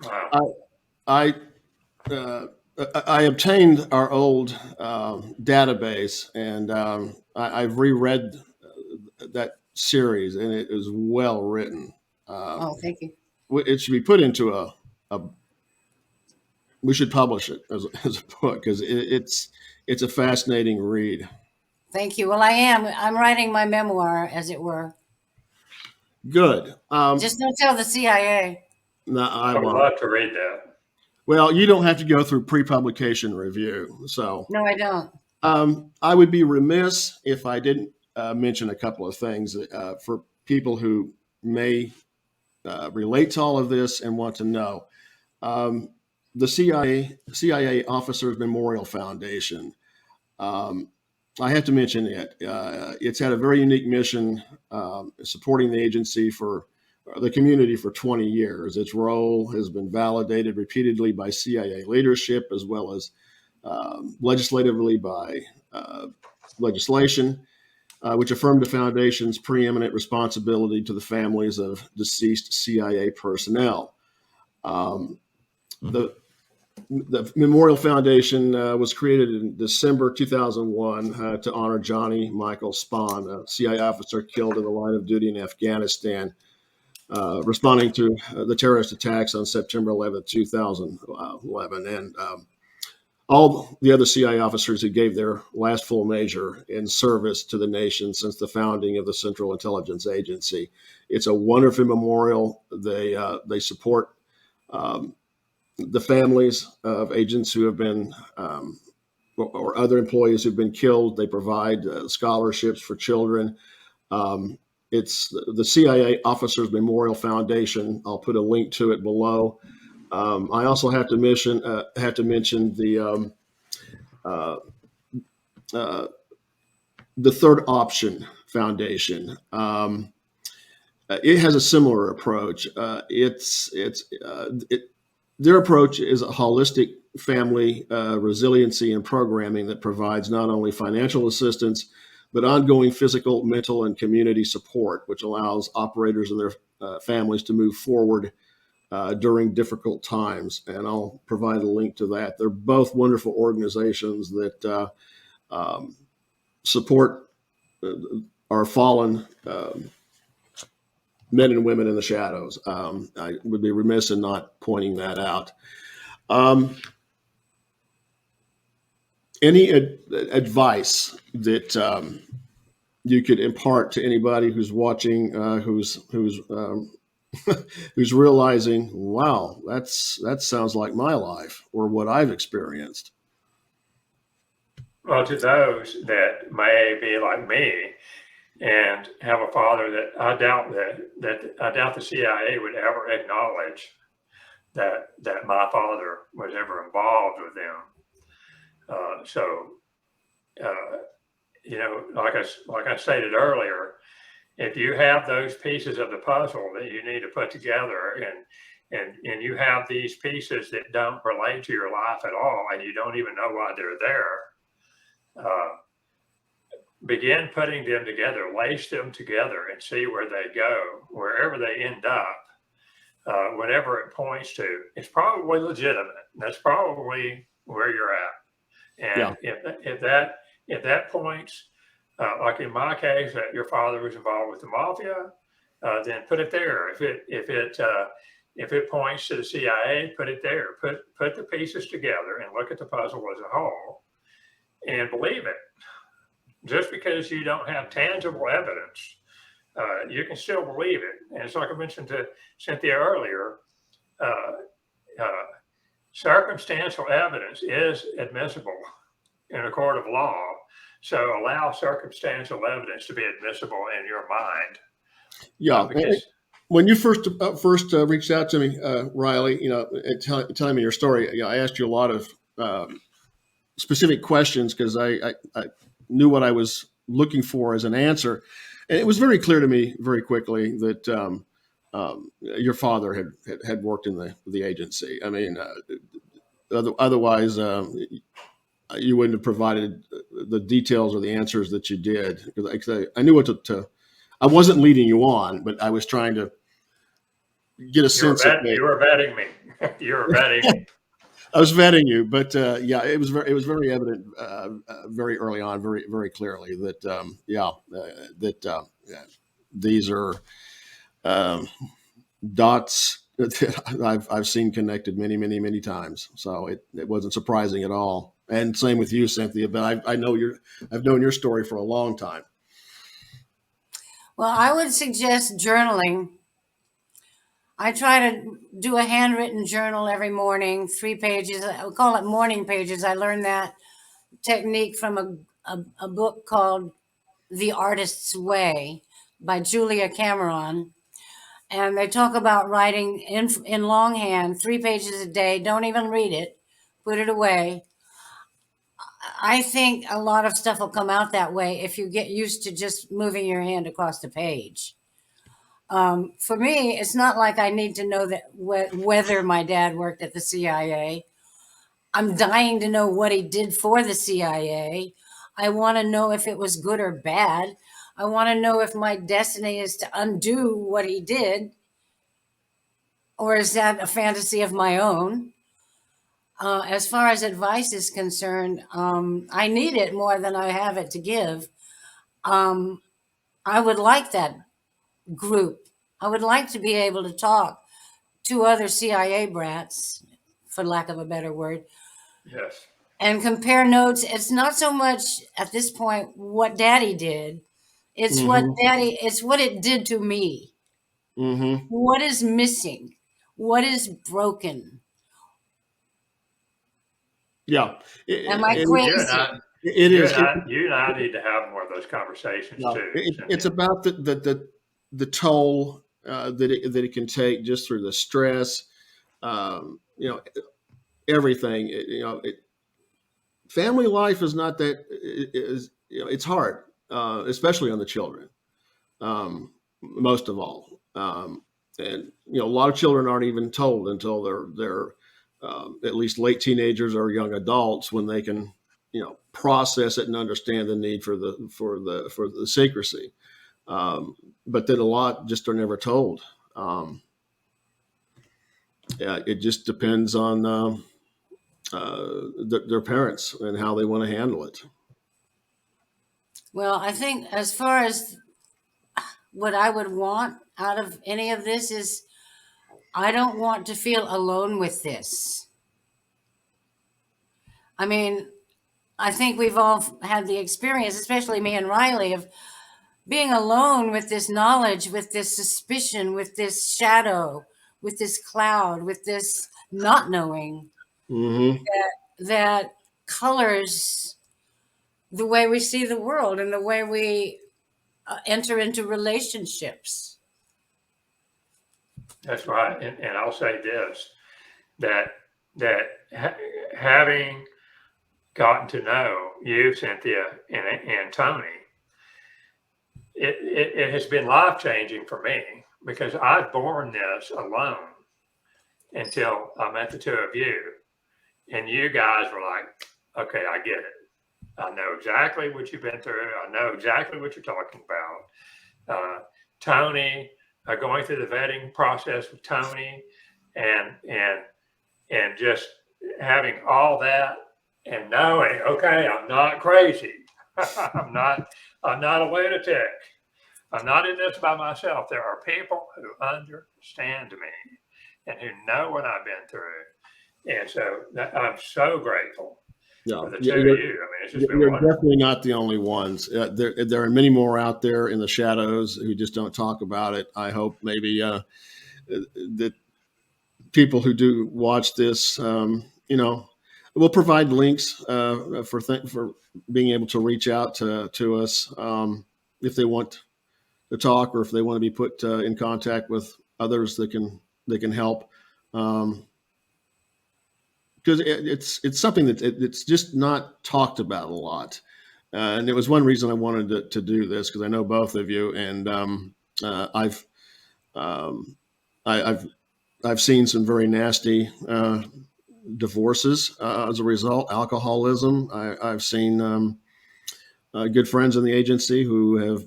Speaker 9: Wow.
Speaker 7: I obtained our old database, and I've reread that series, and it is well written.
Speaker 8: Thank you.
Speaker 7: It should be put into we should publish it as a book, because it's a fascinating read.
Speaker 8: Thank you. Well, I'm writing my memoir, as it were.
Speaker 7: Good.
Speaker 8: Just don't tell the CIA.
Speaker 7: No, I
Speaker 9: would
Speaker 7: won't.
Speaker 9: love to read that.
Speaker 7: Well, you don't have to go through pre-publication review. So
Speaker 8: no, I don't.
Speaker 7: I would be remiss if I didn't mention a couple of things for people who may relate to all of this and want to know. The CIA Officers Memorial Foundation. I have to mention it. It's had a very unique mission supporting the agency for the community for 20 years. Its role has been validated repeatedly by CIA leadership, as well as legislatively by legislation, which affirmed the foundation's preeminent responsibility to the families of deceased CIA personnel. The Memorial Foundation was created in December 2001 to honor Johnny Michael Spahn, a CIA officer killed in the line of duty in Afghanistan, responding to the terrorist attacks on September 11, 2011. And all the other CIA officers who gave their last full measure in service to the nation since the founding of the Central Intelligence Agency. It's a wonderful memorial. They support the families of agents who have been or other employees who've been killed. They provide scholarships for children. It's the CIA Officers Memorial Foundation. I'll put a link to it below. I also have to mention the Third Option Foundation. It has a similar approach. Their approach is a holistic family resiliency and programming that provides not only financial assistance, but ongoing physical, mental, and community support, which allows operators and their families to move forward during difficult times. And I'll provide a link to that. They're both wonderful organizations that support are fallen men and women in the shadows. I would be remiss in not pointing that out. Any advice that you could impart to anybody who's watching, who's who's realizing, wow, that sounds like my life or what I've experienced?
Speaker 9: Well, to those that may be like me and have a father that I doubt the CIA would ever acknowledge that my father was ever involved with them. Like I stated earlier, if you have those pieces of the puzzle that you need to put together, and you have these pieces that don't relate to your life at all, and you don't even know why they're there, begin putting them together, lace them together, and see where they go. Wherever they end up, whatever it points to, it's probably legitimate. That's probably where you're at. And if that points, like in my case, that your father was involved with the mafia, then put it there. If it points to the CIA, put it there. Put the pieces together and look at the puzzle as a whole, and believe it. Just because you don't have tangible evidence, you can still believe it. And it's like I mentioned to Cynthia earlier, circumstantial evidence is admissible in a court of law. So allow circumstantial evidence to be admissible in your mind.
Speaker 7: Yeah. When you first reached out to me, Riley, telling me your story, I asked you a lot of specific questions because I knew what I was looking for as an answer. And it was very clear to me very quickly that your father had worked in the agency. I mean, otherwise, you wouldn't have provided the details or the answers that you did. Because I knew what to I wasn't leading you on, but I was trying to get a sense of
Speaker 9: you were vetting me. You were vetting me.
Speaker 7: I was vetting you, but it was very evident very early on, very very clearly that these are dots that I've seen connected many times. So it wasn't surprising at all. And same with you, Cynthia. But I've known your story for a long time.
Speaker 8: Well, I would suggest journaling. I try to do a handwritten journal every morning, 3 pages. I call it morning pages. I learned that technique from a book called The Artist's Way by Julia Cameron. And they talk about writing in longhand, 3 pages a day. Don't even read it. Put it away. I think a lot of stuff will come out that way if you get used to just moving your hand across the page. For me, it's not like I need to know that whether my dad worked at the CIA. I'm dying to know what he did for the CIA. I want to know if it was good or bad. I want to know if my destiny is to undo what he did, or is that a fantasy of my own? As far as advice is concerned, I need it more than I have it to give. I would like that group. I would like to be able to talk to other CIA brats, for lack of a better word.
Speaker 9: Yes.
Speaker 8: And compare notes. It's not so much at this point what Daddy did. It's it's what it did to me.
Speaker 7: Mm-hmm.
Speaker 8: What is missing? What is broken?
Speaker 7: Yeah.
Speaker 8: Am I crazy?
Speaker 7: It is.
Speaker 9: You and I need to have more of those conversations too.
Speaker 7: It's about the toll that it can take just through the stress, everything. Family life is not that it's hard, especially on the children, most of all. And a lot of children aren't even told until they're at least late teenagers or young adults, when they can process it and understand the need for the secrecy. But then a lot just are never told. It just depends on their parents and how they want to handle it.
Speaker 8: Well, I think as far as what I would want out of any of this is I don't want to feel alone with this. I mean, I think we've all had the experience, especially me and Riley, of being alone with this knowledge, with this suspicion, with this shadow, with this cloud, with this not knowing that colors the way we see the world and the way we enter into relationships.
Speaker 9: That's right. And I'll say this, that having gotten to know you, Cynthia, and Tony, it has been life-changing for me, because I'd borne this alone until I met the two of you. And you guys were like, okay, I get it. I know exactly what you've been through. I know exactly what you're talking about. Tony, going through the vetting process with Tony, and just having all that and knowing, okay, I'm not crazy. I'm not a lunatic. I'm not in this by myself. There are people who understand me and who know what I've been through. And so I'm so grateful for the two of you. I mean, it's just been wonderful.
Speaker 7: Definitely not the only ones. There are many more out there in the shadows who just don't talk about it. I hope maybe that people who do watch this, we'll provide links for being able to reach out to us if they want to talk, or if they want to be put in contact with others that can help. Because it's something that it's just not talked about a lot, and it was one reason I wanted to do this, because I know both of you, and I've seen some very nasty divorces as a result, alcoholism. I've seen good friends in the agency who've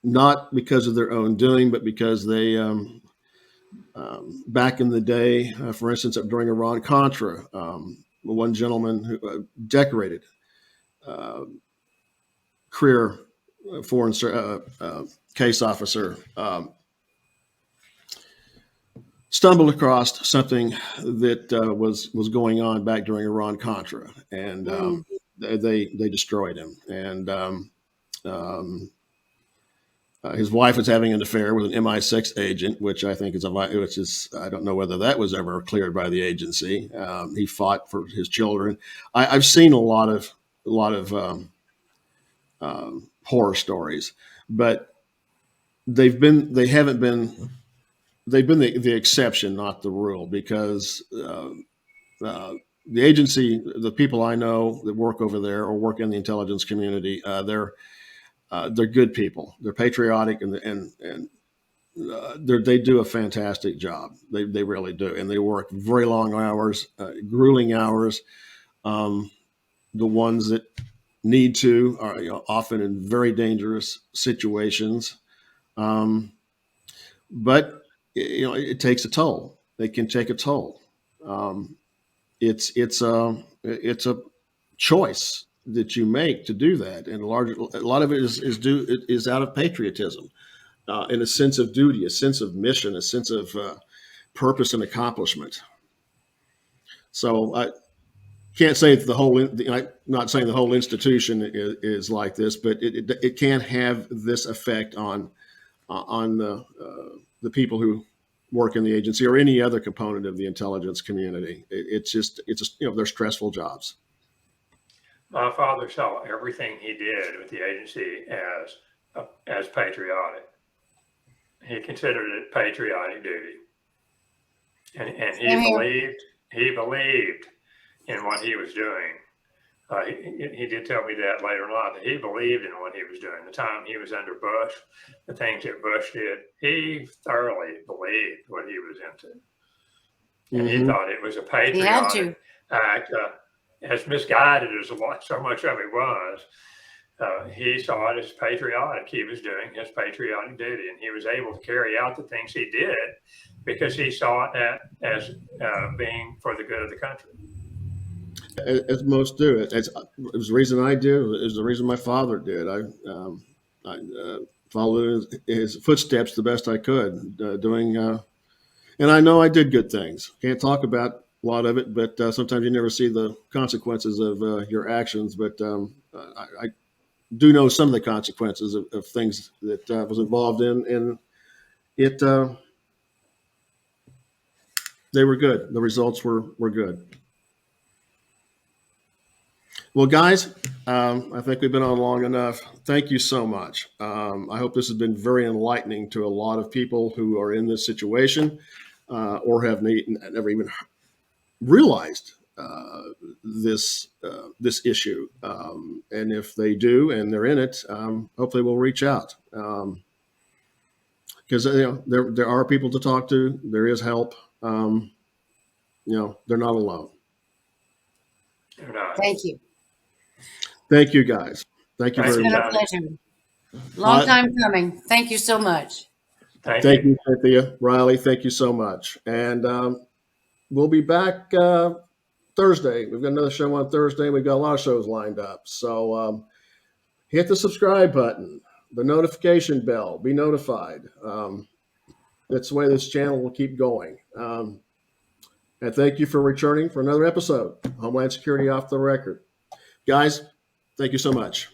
Speaker 7: not because of their own doing, but because they back in the day, for instance, during Iran-Contra, one gentleman who decorated career foreign case officer stumbled across something that was going on back during Iran-Contra, and they destroyed him. And his wife was having an affair with an MI6 agent, which I think is I don't know whether that was ever cleared by the agency. He fought for his children. I've seen a lot of horror stories, but they've been the exception, not the rule, because the agency, the people I know that work over there or work in the intelligence community, they're good people. They're patriotic, and they do a fantastic job. They really do, and they work very long hours, grueling hours. The ones that need to are often in very dangerous situations, but it takes a toll. They can take a toll. It's a choice that you make to do that, and a lot of it is out of patriotism, and a sense of duty, a sense of mission, a sense of purpose and accomplishment. So I can't say that I'm not saying the whole institution is like this, but it can have this effect on the people who work in the agency or any other component of the intelligence community. They're stressful jobs.
Speaker 9: My father saw everything he did with the agency as patriotic. He considered it patriotic duty, and he believed in what he was doing. He did tell me that later on, that he believed in what he was doing. The time he was under Bush, the things that Bush did, he thoroughly believed what he was into, and he thought it was a patriotic act. As misguided as so much of it was, he saw it as patriotic. He was doing his patriotic duty, and he was able to carry out the things he did because he saw it as being for the good of the country.
Speaker 7: as most do. It was the reason I did. It was the reason my father did. I followed his footsteps the best I could, doing. And I know I did good things. Can't talk about a lot of it, but sometimes you never see the consequences of your actions. But I do know some of the consequences of things that I was involved in, and it they were good. The results were good. Well, guys, I think we've been on long enough. Thank you so much. I hope this has been very enlightening to a lot of people who are in this situation or have never even realized this issue. And if they do and they're in it, hopefully we'll reach out. Because there are people to talk to. There is help. They're not alone.
Speaker 8: Thank you.
Speaker 7: Thank you, guys. Thank you
Speaker 8: It's
Speaker 7: very
Speaker 8: been
Speaker 7: much.
Speaker 8: a pleasure. Long time coming. Thank you so much.
Speaker 7: Thank you, Cynthia. Riley, thank you so much. And we'll be back Thursday. We've got another show on Thursday. We've got a lot of shows lined up. So hit the subscribe button, the notification bell, be notified. That's the way this channel will keep going. And thank you for returning for another episode, Homeland Security Off the Record. Guys, thank you so much.